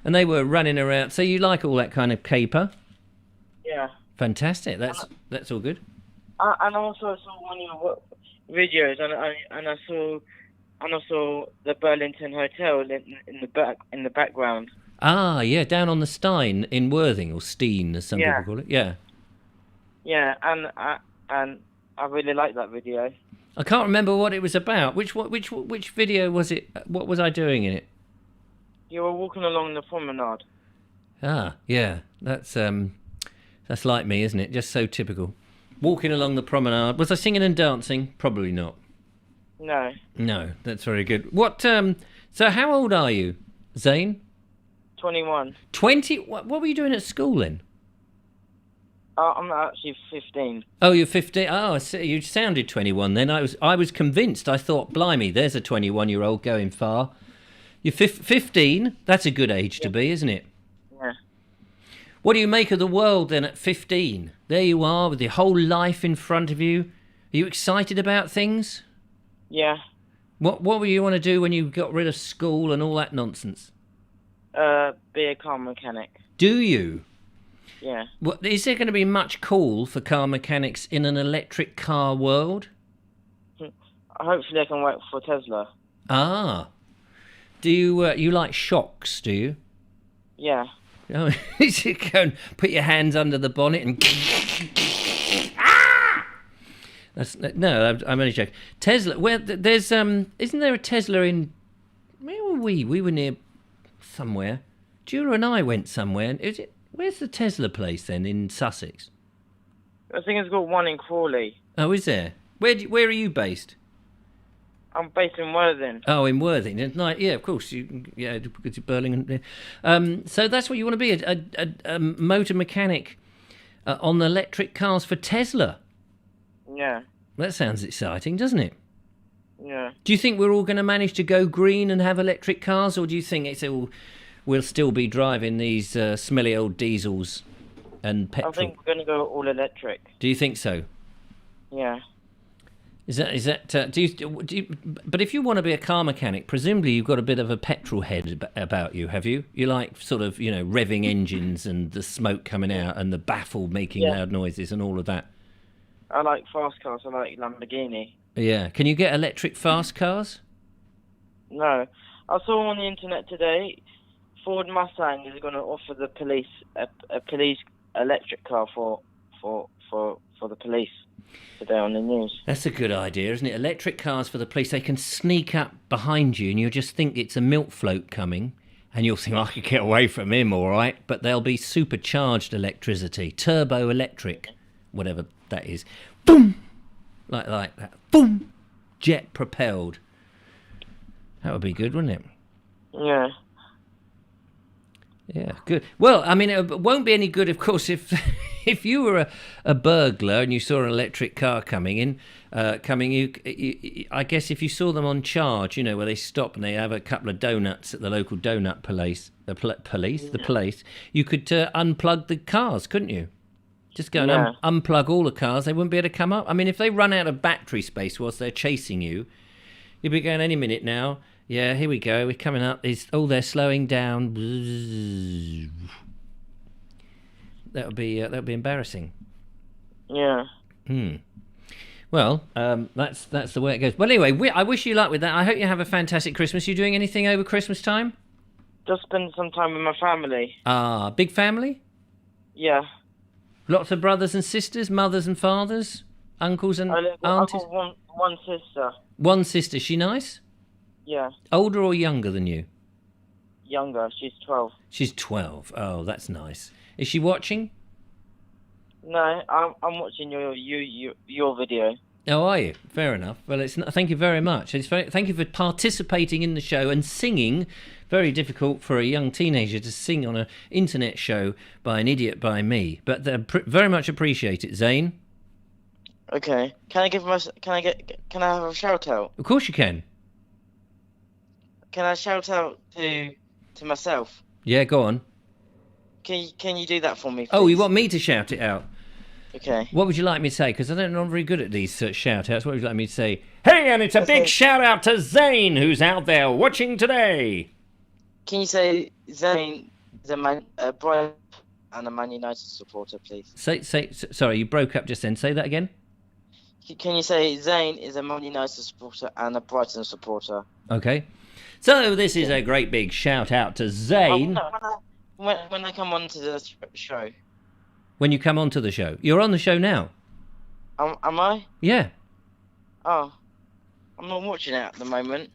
And they were running around. So you like all that kind of caper? Yeah. Fantastic. That's all good. And also I saw one of your videos, and I saw the Burlington Hotel in the background. Ah, yeah, down on the Stein in Worthing, or Steen, as some people call it. Yeah. Yeah, and I really liked that video. I can't remember what it was about. Which video was it? What was I doing in it? You were walking along the promenade. Ah, yeah. That's like me, isn't it? Just so typical. Walking along the promenade. Was I singing and dancing? Probably not. No. No, that's very good. What? So how old are you, Zane? 21. 20? What were you doing at school then? I'm not actually 15. Oh, you're 15. Oh, I see. You sounded 21 then. I was convinced. I thought, blimey, there's a 21-year-old going far. You're 15. That's a good age to be, isn't it? Yeah. What do you make of the world then at 15? There you are with your whole life in front of you. Are you excited about things? Yeah. What were you want to do when you got rid of school and all that nonsense? Be a car mechanic. Do you? Yeah. What, is there going to be much call for car mechanics in an electric car world? Hopefully I can work for Tesla. Ah. Do you like shocks, do you? Yeah. Oh, you go and put your hands under the bonnet and... No, I'm only joking. Tesla, where there's isn't there a Tesla in? Where were we? We were near somewhere. Jura and I went somewhere. Where's the Tesla place then in Sussex? I think it's got one in Crawley. Oh, is there? Where are you based? I'm based in Worthing. Oh, in Worthing. Yeah, of course. Yeah, because you're Birmingham. So that's what you want to be, a motor mechanic on electric cars for Tesla. Yeah. That sounds exciting, doesn't it? Yeah. Do you think we're all going to manage to go green and have electric cars, or do you think we'll still be driving these smelly old diesels and petrol? I think we're going to go all electric. Do you think so? Yeah. Is that? Do you? But if you want to be a car mechanic, presumably you've got a bit of a petrol head about you, have you? You like sort of revving engines and the smoke coming out and the baffle making loud noises and all of that. I like fast cars. I like Lamborghini. Yeah. Can you get electric fast cars? No. I saw on the internet today, Ford Mustang is going to offer the police a police electric car for the police today on the news. That's a good idea, isn't it? Electric cars for the police. They can sneak up behind you and you'll just think it's a milk float coming and you'll think, I could get away from him, all right. But they'll be supercharged electricity, turbo electric, whatever that is. Boom! Like that. Boom! Jet propelled. That would be good, wouldn't it? Yeah. Yeah, good. Well, I mean, it won't be any good, of course, if you were a burglar and you saw an electric car coming. I guess if you saw them on charge, where they stop and they have a couple of donuts at the local donut place, the police, you could unplug the cars, couldn't you? Just go and unplug all the cars. They wouldn't be able to come up. I mean, if they run out of battery space whilst they're chasing you, you'll be going any minute now. Yeah, here we go. We're coming up. They're slowing down. That would be embarrassing. Yeah. Well, that's the way it goes. Well, anyway, I wish you luck with that. I hope you have a fantastic Christmas. You doing anything over Christmas time? Just spend some time with my family. Ah, big family? Yeah. Lots of brothers and sisters, mothers and fathers, uncles and aunties? I've got one sister. One sister. She nice? Yeah. Older or younger than you? Younger. She's 12. She's 12. Oh, that's nice. Is she watching? No, I'm watching your video. Oh, are you? Fair enough. Well, thank you very much. Thank you for participating in the show and singing. Very difficult for a young teenager to sing on an internet show by an idiot by me. But very much appreciate it, Zane. Okay. Can I have a shout out? Of course you can. Can I shout out to myself? Yeah, go on. Can you do that for me, please? Oh, you want me to shout it out? Okay. What would you like me to say? Because I'm not very good at these shout-outs. What would you like me to say? Hey, and it's a big shout-out to Zane, who's out there watching today. Can you say Zane is a Brighton and a Man United supporter, please? Sorry, you broke up just then. Say that again. Can you say Zane is a Man United supporter and a Brighton supporter? Okay. So this is a great big shout-out to Zane. When I come on to the show. When you come onto the show. You're on the show now. Am I? Yeah. Oh. I'm not watching it at the moment.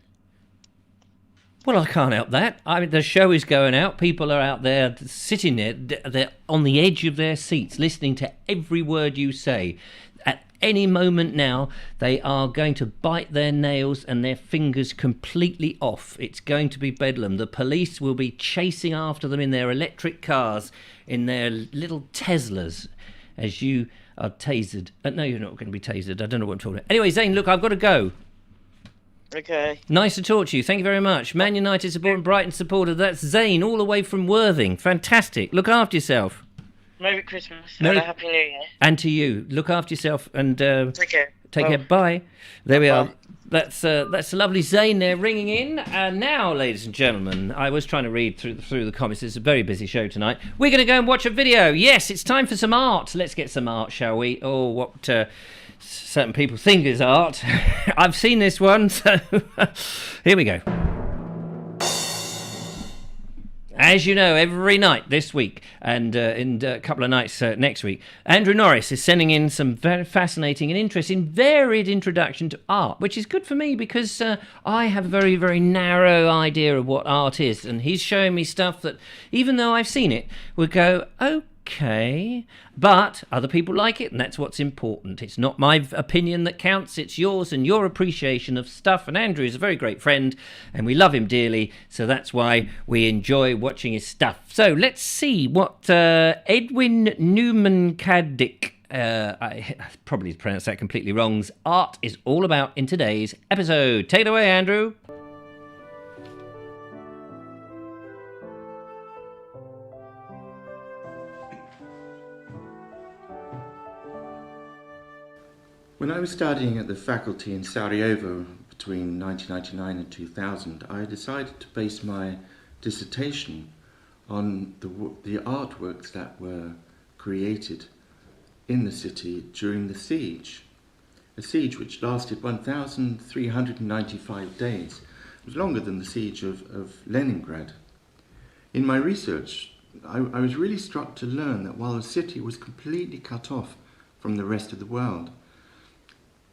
Well, I can't help that. I mean, the show is going out. People are out there sitting there. They're on the edge of their seats, listening to every word you say. At any moment now, they are going to bite their nails and their fingers completely off. It's going to be bedlam. The police will be chasing after them in their electric cars, in their little Teslas, as you are tasered. No, you're not going to be tasered. I don't know what I'm talking about. Anyway, Zane, look, I've got to go. Okay. Nice to talk to you. Thank you very much. Man United supporter and Brighton supporter. That's Zane, all the way from Worthing. Fantastic. Look after yourself. Merry Christmas Merry- and a Happy New Year. And to you. Look after yourself and Take care. take care. Bye. There we are. That's the lovely Zane there ringing in. And now, ladies and gentlemen, I was trying to read through the comments. It's a very busy show tonight. We're going to go and watch a video. Yes, it's time for some art. Let's get some art, shall we? Oh, what certain people think is art. I've seen this one, so here we go. As you know, every night this week and in a couple of nights next week, Andrew Norris is sending in some very fascinating and interesting, varied introduction to art, which is good for me because I have a very, very narrow idea of what art is. And he's showing me stuff that, even though I've seen it, would go, okay, but other people like it, and that's what's important. It's not my opinion that counts, it's yours and your appreciation of stuff. And Andrew is a very great friend, and we love him dearly, so that's why we enjoy watching his stuff. So let's see what Edwin Newman-Caddick, I probably pronounced that completely wrong, art is all about in today's episode. Take it away, Andrew. When I was studying at the faculty in Sarajevo between 1999 and 2000, I decided to base my dissertation on the artworks that were created in the city during the siege. A siege which lasted 1,395 days. It was longer than the siege of Leningrad. In my research, I was really struck to learn that while the city was completely cut off from the rest of the world,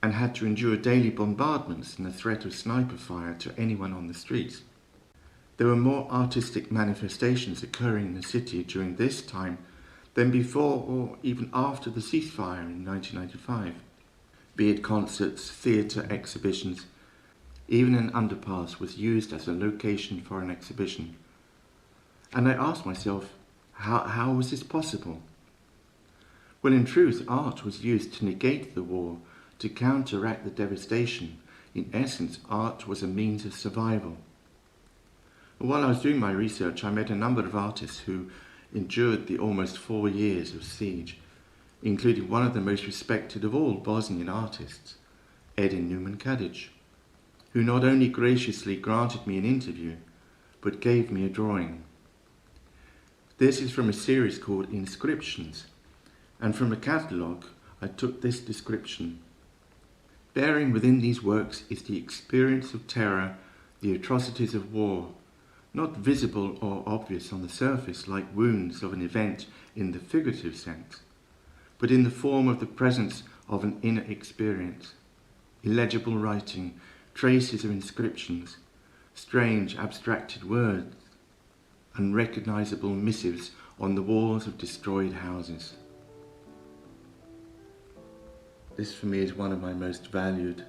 and had to endure daily bombardments and the threat of sniper fire to anyone on the streets, there were more artistic manifestations occurring in the city during this time than before or even after the ceasefire in 1995. Be it concerts, theatre, exhibitions, even an underpass was used as a location for an exhibition. And I asked myself, how was this possible? Well, in truth, art was used to negate the war, to counteract the devastation. In essence, art was a means of survival. While I was doing my research, I met a number of artists who endured the almost 4 years of siege, including one of the most respected of all Bosnian artists, Edin Newman-Caddick, who not only graciously granted me an interview, but gave me a drawing. This is from a series called Inscriptions, and from a catalogue I took this description. Bearing within these works is the experience of terror, the atrocities of war, not visible or obvious on the surface like wounds of an event in the figurative sense, but in the form of the presence of an inner experience, illegible writing, traces of inscriptions, strange abstracted words, unrecognizable missives on the walls of destroyed houses. This for me is one of my most valued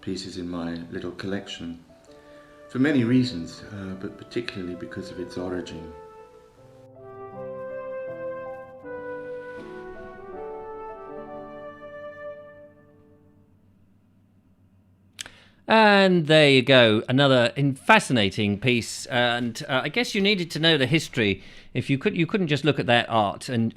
pieces in my little collection, for many reasons, but particularly because of its origin. And there you go, another fascinating piece. And I guess you needed to know the history. If you couldn't just look at that art and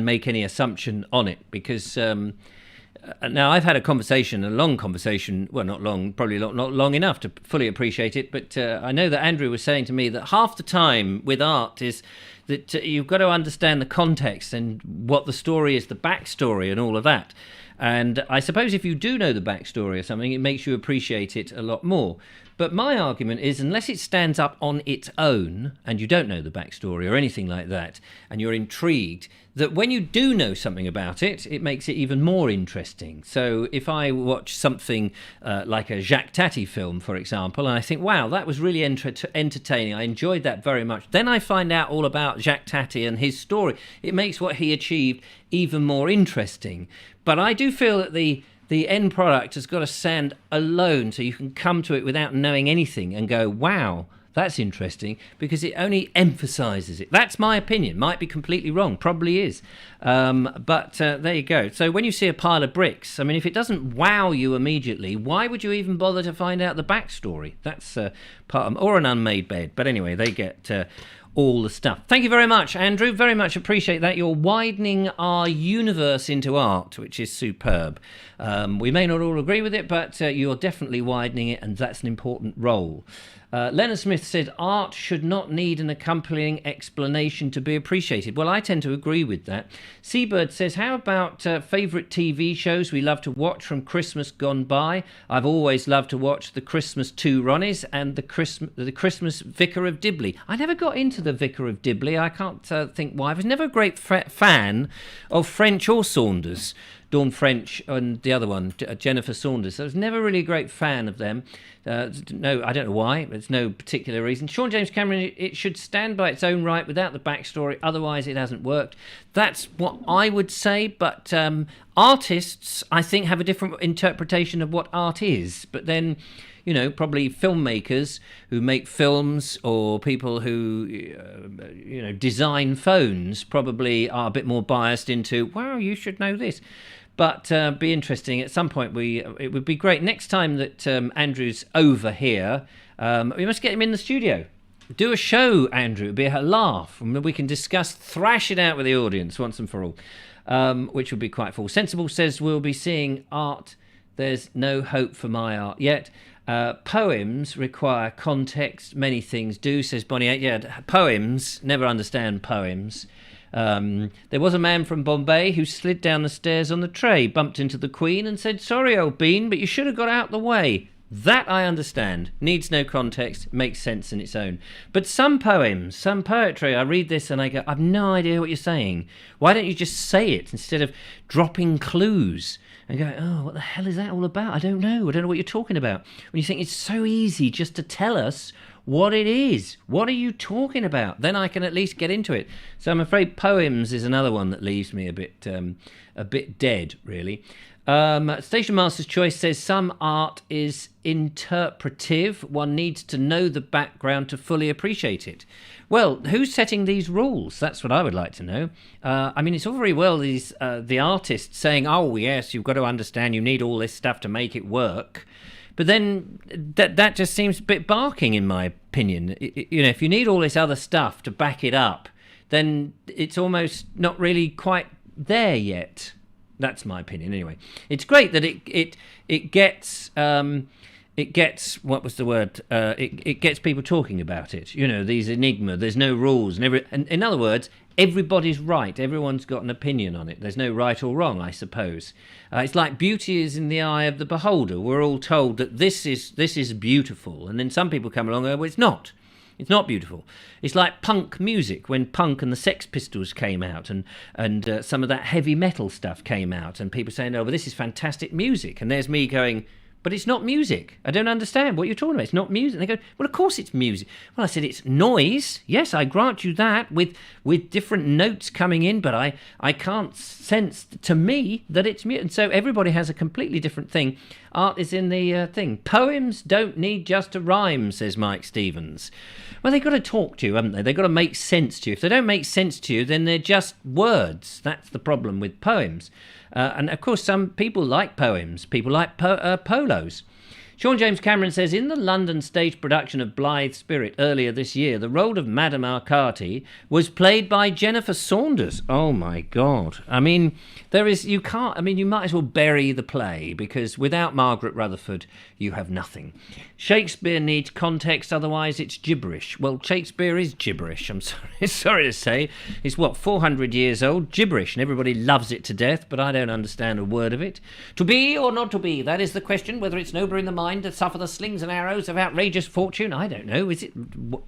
make any assumption on it, because now I've had a long conversation. Well, not long, probably not long enough to fully appreciate it. But I know that Andrew was saying to me that half the time with art is that you've got to understand the context and what the story is, the backstory, and all of that. And I suppose if you do know the backstory or something, it makes you appreciate it a lot more. But my argument is, unless it stands up on its own, and you don't know the backstory or anything like that, and you're intrigued, that when you do know something about it, it makes it even more interesting. So if I watch something like a Jacques Tati film, for example, and I think, wow, that was really entertaining, I enjoyed that very much, then I find out all about Jacques Tati and his story. It makes what he achieved even more interesting. But I do feel that the end product has got to stand alone, so you can come to it without knowing anything and go, wow, That's interesting because it only emphasises it. That's my opinion. Might be completely wrong. Probably is. But there you go. So when you see a pile of bricks, I mean, if it doesn't wow you immediately, why would you even bother to find out the backstory? That's part of, or an unmade bed. But anyway, they get all the stuff. Thank you very much, Andrew. Very much appreciate that. You're widening our universe into art, which is superb. We may not all agree with it, but you're definitely widening it, and that's an important role. Leonard Smith said, art should not need an accompanying explanation to be appreciated. Well, I tend to agree with that. Seabird says, how about favourite TV shows we love to watch from Christmas gone by? I've always loved to watch the Christmas Two Ronnies and the Christmas Vicar of Dibley. I never got into the Vicar of Dibley. I can't think why. I was never a great fan of French or Saunders. Dawn French and the other one, Jennifer Saunders. I was never really a great fan of them. No, I don't know why. There's no particular reason. Sean James Cameron, it should stand by its own right without the backstory. Otherwise, it hasn't worked. That's what I would say. But artists, I think, have a different interpretation of what art is. But then, you know, probably filmmakers who make films or people who, you know, design phones probably are a bit more biased into, well, you should know this. But be interesting. At some point, it would be great. Next time that Andrew's over here, we must get him in the studio. Do a show, Andrew. It'd be a laugh. And we can discuss, thrash it out with the audience once and for all, which would be quite cool. Sensible says we'll be seeing art. There's no hope for my art yet. Poems require context. Many things do, says Bonnie. Yeah, poems, never understand poems. There was a man from Bombay who slid down the stairs on the tray, bumped into the Queen and said, sorry, old bean, but you should have got out the way. That I understand. Needs no context, makes sense in its own. But some poems, some poetry, I read this and I go, I've no idea what you're saying. Why don't you just say it instead of dropping clues? And go, oh, what the hell is that all about? I don't know what you're talking about. When you think it's so easy just to tell us what it is. What are you talking about? Then I can at least get into it. So I'm afraid poems is another one that leaves me a bit dead, really. Station Master's Choice says some art is interpretive. One needs to know the background to fully appreciate it. Well, who's setting these rules? That's what I would like to know. I mean, it's all very well the artists saying, oh, yes, you've got to understand you need all this stuff to make it work. But then that just seems a bit barking, in my opinion. You know, if you need all this other stuff to back it up, then it's almost not really quite there yet. That's my opinion, anyway. It's great that it gets what was the word? It gets people talking about it. You know, these enigma. There's no rules, and in other words, everybody's right. Everyone's got an opinion on it. There's no right or wrong, I suppose. It's like beauty is in the eye of the beholder. We're all told that this is beautiful, and then some people come along and go, well, it's not. It's not beautiful. It's like punk music, when Punk and the Sex Pistols came out and some of that heavy metal stuff came out, and people saying, oh, but this is fantastic music. And there's me going, but it's not music. I don't understand what you're talking about. It's not music. And they go, well, of course it's music. Well, I said, it's noise. Yes, I grant you that, with different notes coming in, but I can't sense, to me, that it's music. And so everybody has a completely different thing. Art is in the thing. Poems don't need just a rhyme, says Mike Stevens. Well, they've got to talk to you, haven't they? They've got to make sense to you. If they don't make sense to you, then they're just words. That's the problem with poems. And, of course, some people like poems. People like polos. Sean James Cameron says, in the London stage production of Blithe Spirit earlier this year, the role of Madame Arcati was played by Jennifer Saunders. Oh, my God. I mean, you might as well bury the play, because without Margaret Rutherford, you have nothing. Shakespeare needs context, otherwise it's gibberish. Well, Shakespeare is gibberish, I'm sorry to say. It's, 400 years old, gibberish, and everybody loves it to death, but I don't understand a word of it. To be or not to be, that is the question, whether it's nobler in the mind to suffer the slings and arrows of outrageous fortune. I don't know. Is it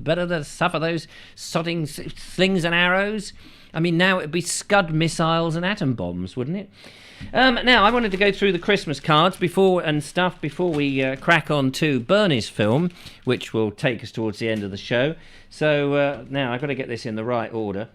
better to suffer those sodding slings and arrows? I mean, now it would be Scud missiles and atom bombs, wouldn't it? Now, I wanted to go through the Christmas cards before we crack on to Bernie's film, which will take us towards the end of the show. So now I've got to get this in the right order.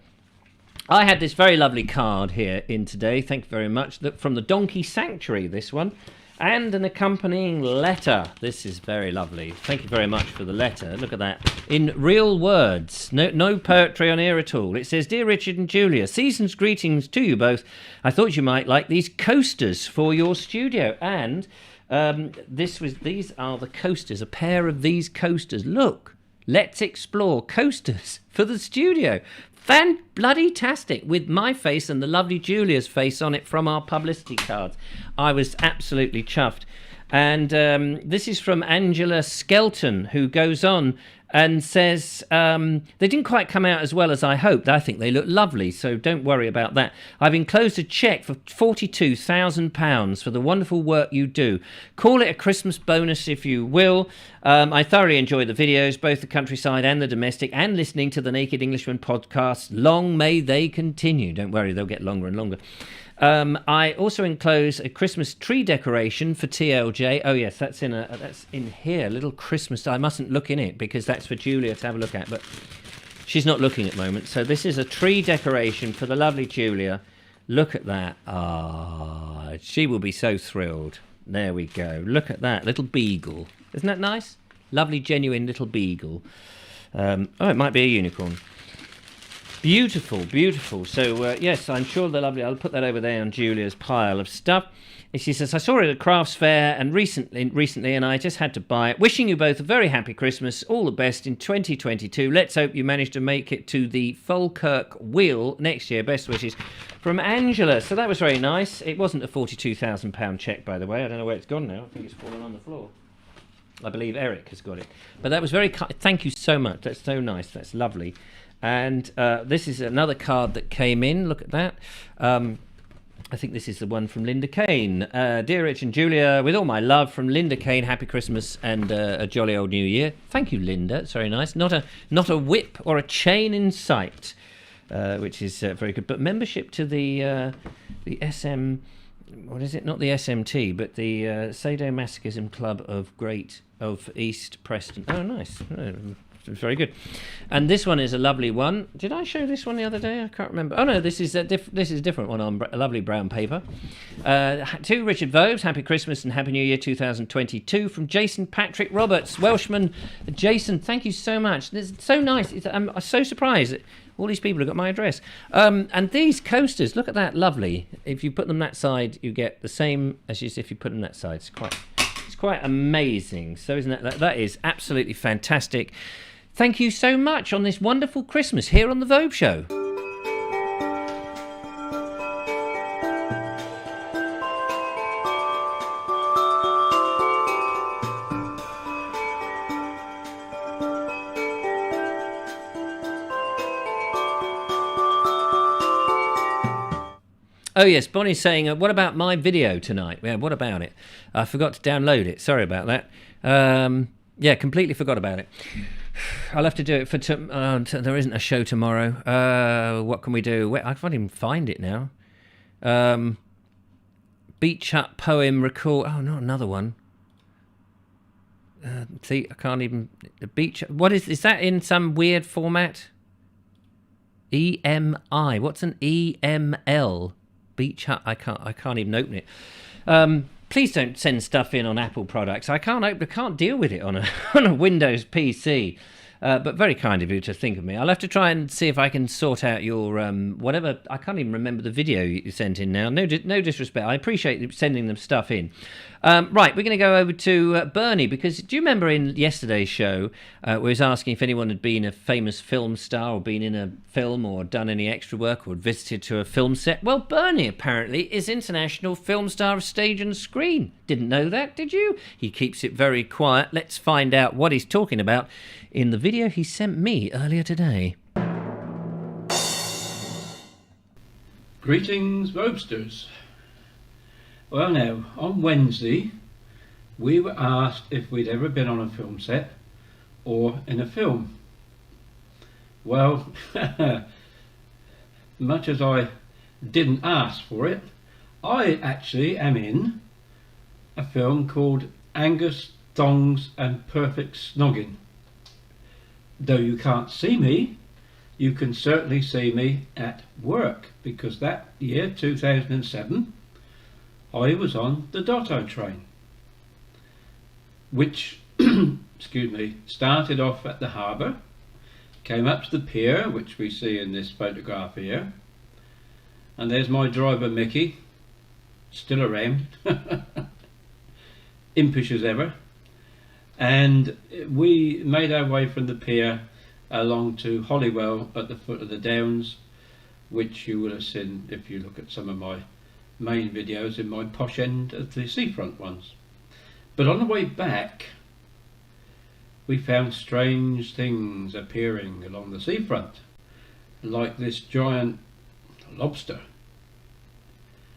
I had this very lovely card here in today. Thank you very much. From the Donkey Sanctuary, this one. and an accompanying letter. This is very lovely. Thank you very much for the letter. Look at that. In real words. No poetry on here at all. It says, Dear Richard and Julia, season's greetings to you both. I thought you might like these coasters for your studio. And these are the coasters, a pair of these coasters. Look, let's explore coasters for the studio. Fan-bloody-tastic, with my face and the lovely Julia's face on it from our publicity cards. I was absolutely chuffed. And this is from Angela Skelton, who goes on and says, they didn't quite come out as well as I hoped. I think they look lovely, so don't worry about that. I've enclosed a cheque for £42,000 for the wonderful work you do. Call it a Christmas bonus if you will. I thoroughly enjoy the videos, both the countryside and the domestic, and listening to the Naked Englishman podcast. Long may they continue. Don't worry, they'll get longer and longer. I also enclose a Christmas tree decoration for TLJ. Oh yes, that's in here. A little Christmas. I mustn't look in it because that's for Julia to have a look at. But she's not looking at the moment. So this is a tree decoration for the lovely Julia. Look at that. Ah, she will be so thrilled. There we go. Look at that little beagle. Isn't that nice? Lovely, genuine little beagle. Oh, it might be a unicorn. Beautiful, beautiful. So, yes, I'm sure they're lovely. I'll put that over there on Julia's pile of stuff. And she says, I saw it at a crafts fair and recently, and I just had to buy it. Wishing you both a very happy Christmas. All the best in 2022. Let's hope you manage to make it to the Falkirk Wheel next year. Best wishes from Angela. So that was very nice. It wasn't a £42,000 cheque, by the way. I don't know where it's gone now. I think it's fallen on the floor. I believe Eric has got it. But that was very kind. Thank you so much. That's so nice. That's lovely. And this is another card that came in. Look at that. I think this is the one from Linda Kane. Dear Rich and Julia, with all my love from Linda Kane, happy Christmas and a jolly old New Year. Thank you, Linda. It's very nice. Not a whip or a chain in sight, which is very good. But membership to the SM, what is it? Not the SMT, but the Sadomasochism Club of East Preston. Oh, nice. It's very good. And this one is a lovely one. Did I show this one the other day? I can't remember. Oh no, this is a different one on a lovely brown paper. To Richard Vobes, happy Christmas and happy New Year 2022 from Jason Patrick Roberts, Welshman. Jason, thank you so much. It's so nice. I'm so surprised that all these people have got my address. And these coasters, look at that, lovely. If you put them that side, you get the same as if you put them that side. It's quite amazing. So isn't that is absolutely fantastic. Thank you so much on this wonderful Christmas here on the Vobes Show. Oh yes, Bonnie's saying, what about my video tonight? Yeah, what about it? I forgot to download it. Sorry about that. Yeah, completely forgot about it. I'll have to do it for there isn't a show tomorrow. What can we do? I can't even find it now. Beach Hut poem record. Oh, not another one. See, I can't even. The beach. What is that in some weird format? EMI. What's an EML? Beach Hut. I can't even open it. Please don't send stuff in on Apple products. I can't deal with it on a Windows PC. But very kind of you to think of me. I'll have to try and see if I can sort out your whatever. I can't even remember the video you sent in now. No disrespect. I appreciate you sending them stuff in. Right, we're going to go over to Bernie, because do you remember in yesterday's show where he was asking if anyone had been a famous film star or been in a film or done any extra work or had visited to a film set? Well, Bernie apparently is international film star of stage and screen. Didn't know that, did you? He keeps it very quiet. Let's find out what he's talking about in the video he sent me earlier today. Greetings, Vobesters. Well now, on Wednesday we were asked if we'd ever been on a film set or in a film. Well, much as I didn't ask for it, I actually am in a film called Angus, Thongs and Perfect Snogging. Though you can't see me, you can certainly see me at work, because that year, 2007, I was on the Dotto train, which excuse me, started off at the harbour, came up to the pier, which we see in this photograph here, and there's my driver Mickey, still around, impish as ever, and we made our way from the pier along to Holywell at the foot of the Downs, which you will have seen if you look at some of my main videos in my posh end of the seafront ones. But on the way back we found strange things appearing along the seafront, like this giant lobster.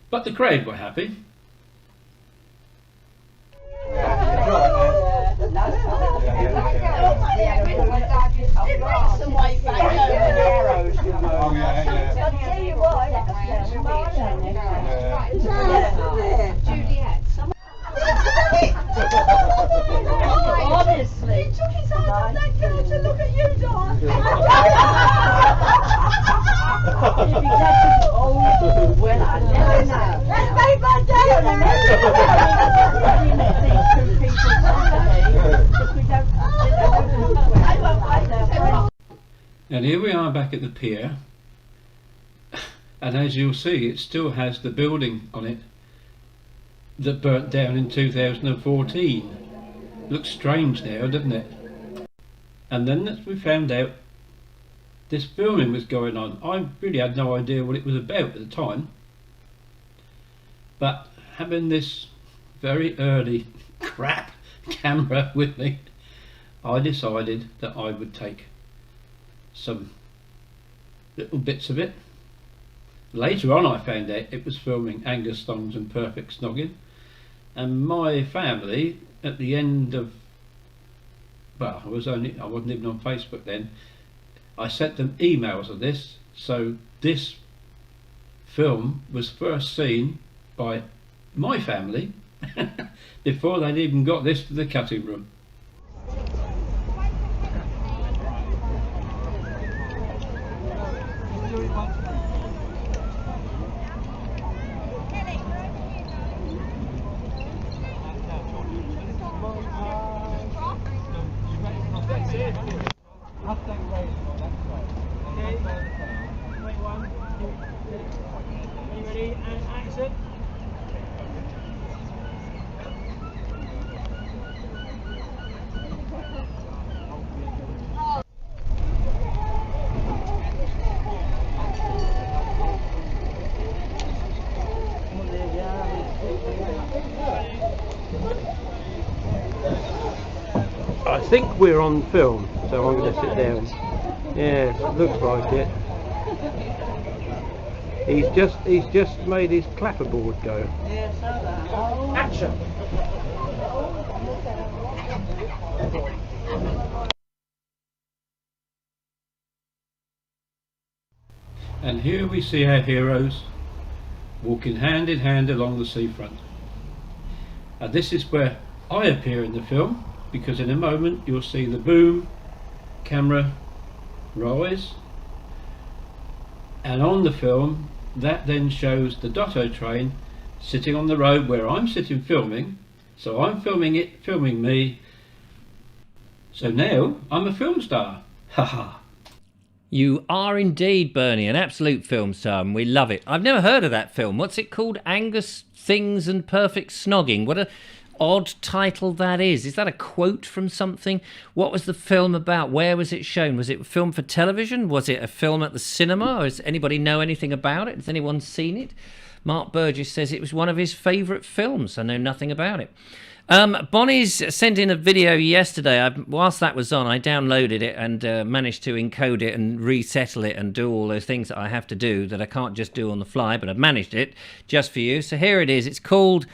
But the crowd were happy. Honestly, he took his eyes off that girl to look at you, Don. Oh, well, I never know. That's made my day. And here we are back at the pier, and as you'll see, it still has the building on it that burnt down in 2014. Looks strange now, doesn't it? And then we found out this filming was going on. I really had no idea what it was about at the time, but having this very early crap camera with me, I decided that I would take some little bits of it. Later on I found out it was filming Angus Thongs and Perfect Snogging, and my family at the end of, well, I wasn't even on Facebook then, I sent them emails of this, so this film was first seen by my family before they'd even got this to the cutting room. I think we're on film, so I'm going to sit down. Yeah, looks like it. He's just made his clapperboard go. Action! And here we see our heroes walking hand in hand along the seafront. And this is where I appear in the film, because in a moment you'll see the boom camera rise, and on the film that then shows the Dotto train sitting on the road where I'm sitting filming. So I'm filming it, filming me. So now I'm a film star. Haha. You are indeed, Bernie, an absolute film star, and we love it. I've never heard of that film. What's it called? Angus Things and Perfect Snogging. What a odd title that is. Is that a quote from something? What was the film about? Where was it shown? Was it a film for television? Was it a film at the cinema? Or does anybody know anything about it? Has anyone seen it? Mark Burgess says it was one of his favourite films. I know nothing about it. Bonnie's sent in a video yesterday. Whilst that was on, I downloaded it and managed to encode it and resettle it and do all those things that I have to do that I can't just do on the fly, but I've managed it just for you. So here it is. It's called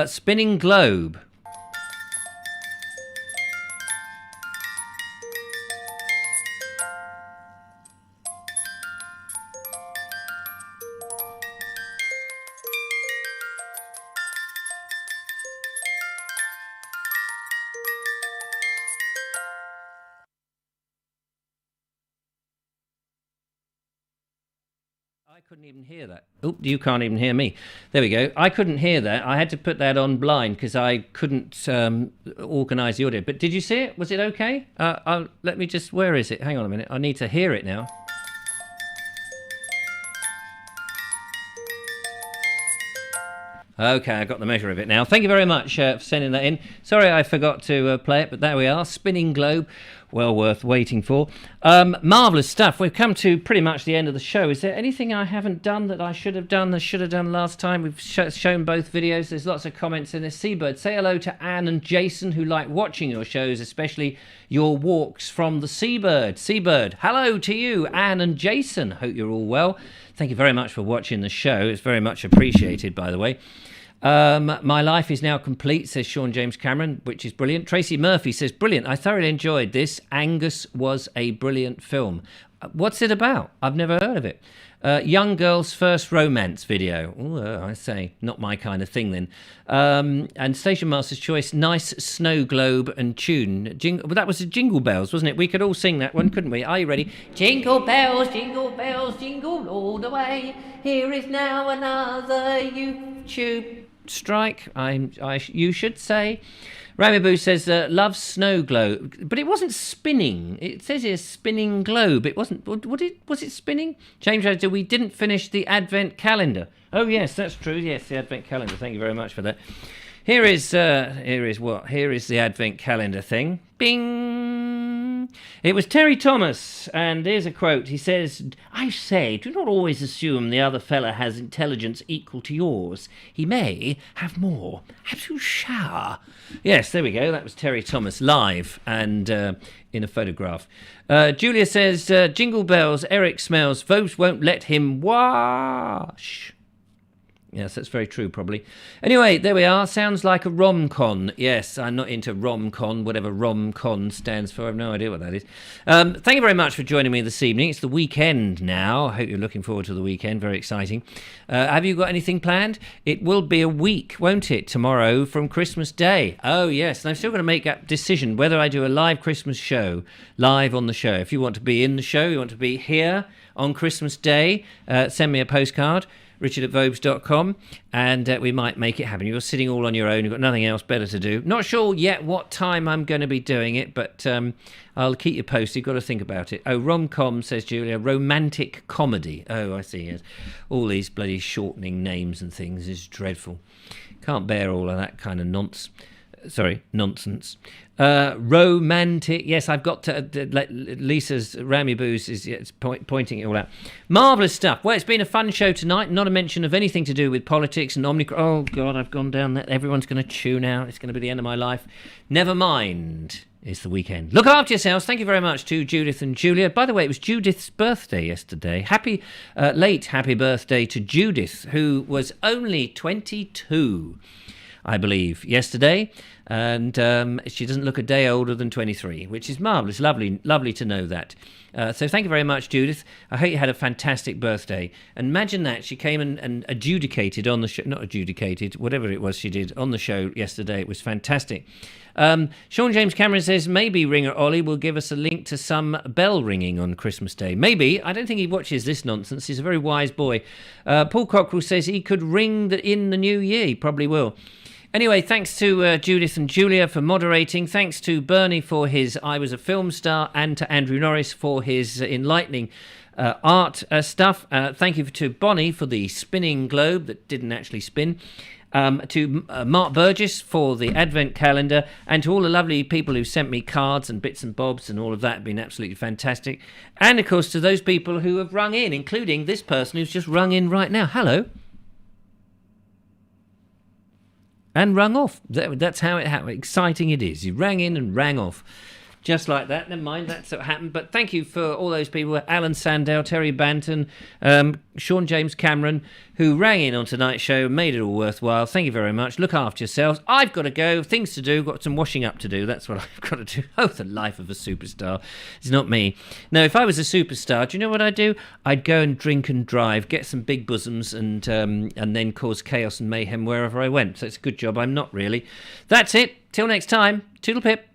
Spinning Globe. I couldn't even hear that. Oh, you can't even hear me. There we go. I couldn't hear that. I had to put that on blind because I couldn't organise the audio. But did you see it? Was it okay? Let me just... Where is it? Hang on a minute. I need to hear it now. Okay, I got the measure of it now. Thank you very much for sending that in. Sorry I forgot to play it, but there we are. Spinning Globe. Well worth waiting for. Marvellous stuff. We've come to pretty much the end of the show. Is there anything I haven't done that I should have done last time? We've shown both videos. There's lots of comments in this. Seabird, say hello to Anne and Jason, who like watching your shows, especially your walks from the Seabird. Seabird, hello to you, Anne and Jason. Hope you're all well. Thank you very much for watching the show. It's very much appreciated, by the way. My life is now complete, says Sean James Cameron, which is brilliant. Tracy Murphy says, brilliant. I thoroughly enjoyed this. Angus was a brilliant film. What's it about? I've never heard of it. Young girl's first romance video. Ooh, I say, not my kind of thing then. And Station Master's Choice, nice snow globe and tune. Well, that was Jingle Bells, wasn't it? We could all sing that one, couldn't we? Are you ready? Jingle bells, jingle all the way. Here is now another YouTube strike, you should say. Ramiboo says, loves snow globe, but it wasn't spinning. It says here spinning globe. It wasn't. Was it spinning? James Rhodes, we didn't finish the Advent calendar. Oh yes, that's true. Yes, the Advent calendar. Thank you very much for that. Here is what? Here is the Advent calendar thing. Bing! It was Terry Thomas, and here's a quote. He says, I say, do not always assume the other fella has intelligence equal to yours. He may have more. Perhaps you shall. Yes, there we go. That was Terry Thomas live and in a photograph. Julia says, Jingle Bells, Eric smells, Vobes won't let him wash. Yes, that's very true, probably. Anyway, there we are. Sounds like a rom-con. Yes, I'm not into rom-con, whatever rom-con stands for. I have no idea what that is. Thank you very much for joining me this evening. It's the weekend now. I hope you're looking forward to the weekend. Very exciting. Have you got anything planned? It will be a week, won't it, tomorrow from Christmas Day? Oh, yes. And I'm still going to make that decision whether I do a live Christmas show, live on the show. If you want to be in the show, you want to be here on Christmas Day, send me a postcard. Richard@Vobes.com, and we might make it happen. You're sitting all on your own, you've got nothing else better to do. Not sure yet what time I'm going to be doing it, but I'll keep you posted. You've got to think about it. Oh, rom-com, says Julia, romantic comedy. Oh, I see. Yes. All these bloody shortening names and things is dreadful. Can't bear all of that kind of nonsense. Romantic. Yes, I've got to. Lisa's Ramiboo's is pointing it all out. Marvellous stuff. Well, it's been a fun show tonight. Not a mention of anything to do with politics and Omnicron. Oh, God, I've gone down that. Everyone's going to tune out. It's going to be the end of my life. Never mind. It's the weekend. Look after yourselves. Thank you very much to Judith and Julia. By the way, it was Judith's birthday yesterday. Late happy birthday to Judith, who was only 22. I believe, yesterday, and she doesn't look a day older than 23, which is marvellous. Lovely to know that. So thank you very much, Judith. I hope you had a fantastic birthday. And imagine that, she came and adjudicated on the show, not adjudicated, whatever it was she did on the show yesterday. It was fantastic. Sean James Cameron says, maybe Ringer Ollie will give us a link to some bell ringing on Christmas Day. Maybe. I don't think he watches this nonsense. He's a very wise boy. Paul Cockrell says he could ring in the new year. He probably will. Anyway, thanks to Judith and Julia for moderating. Thanks to Bernie for his I Was a Film Star, and to Andrew Norris for his enlightening art stuff. Thank you to Bonnie for the spinning globe that didn't actually spin. To Mark Burgess for the Advent calendar, and to all the lovely people who sent me cards and bits and bobs and all of that. Been absolutely fantastic. And, of course, to those people who have rung in, including this person who's just rung in right now. Hello. And rung off. That's how exciting it is. You rang in and rang off. Just like that. Never mind, that's what happened. But thank you for all those people. Alan Sandow, Terry Banton, Sean James Cameron, who rang in on tonight's show, made it all worthwhile. Thank you very much. Look after yourselves. I've got to go. Things to do. Got some washing up to do. That's what I've got to do. Oh, the life of a superstar. It's not me. No, if I was a superstar, do you know what I'd do? I'd go and drink and drive, get some big bosoms, and then cause chaos and mayhem wherever I went. So it's a good job I'm not really. That's it. Till next time. Toodle pip.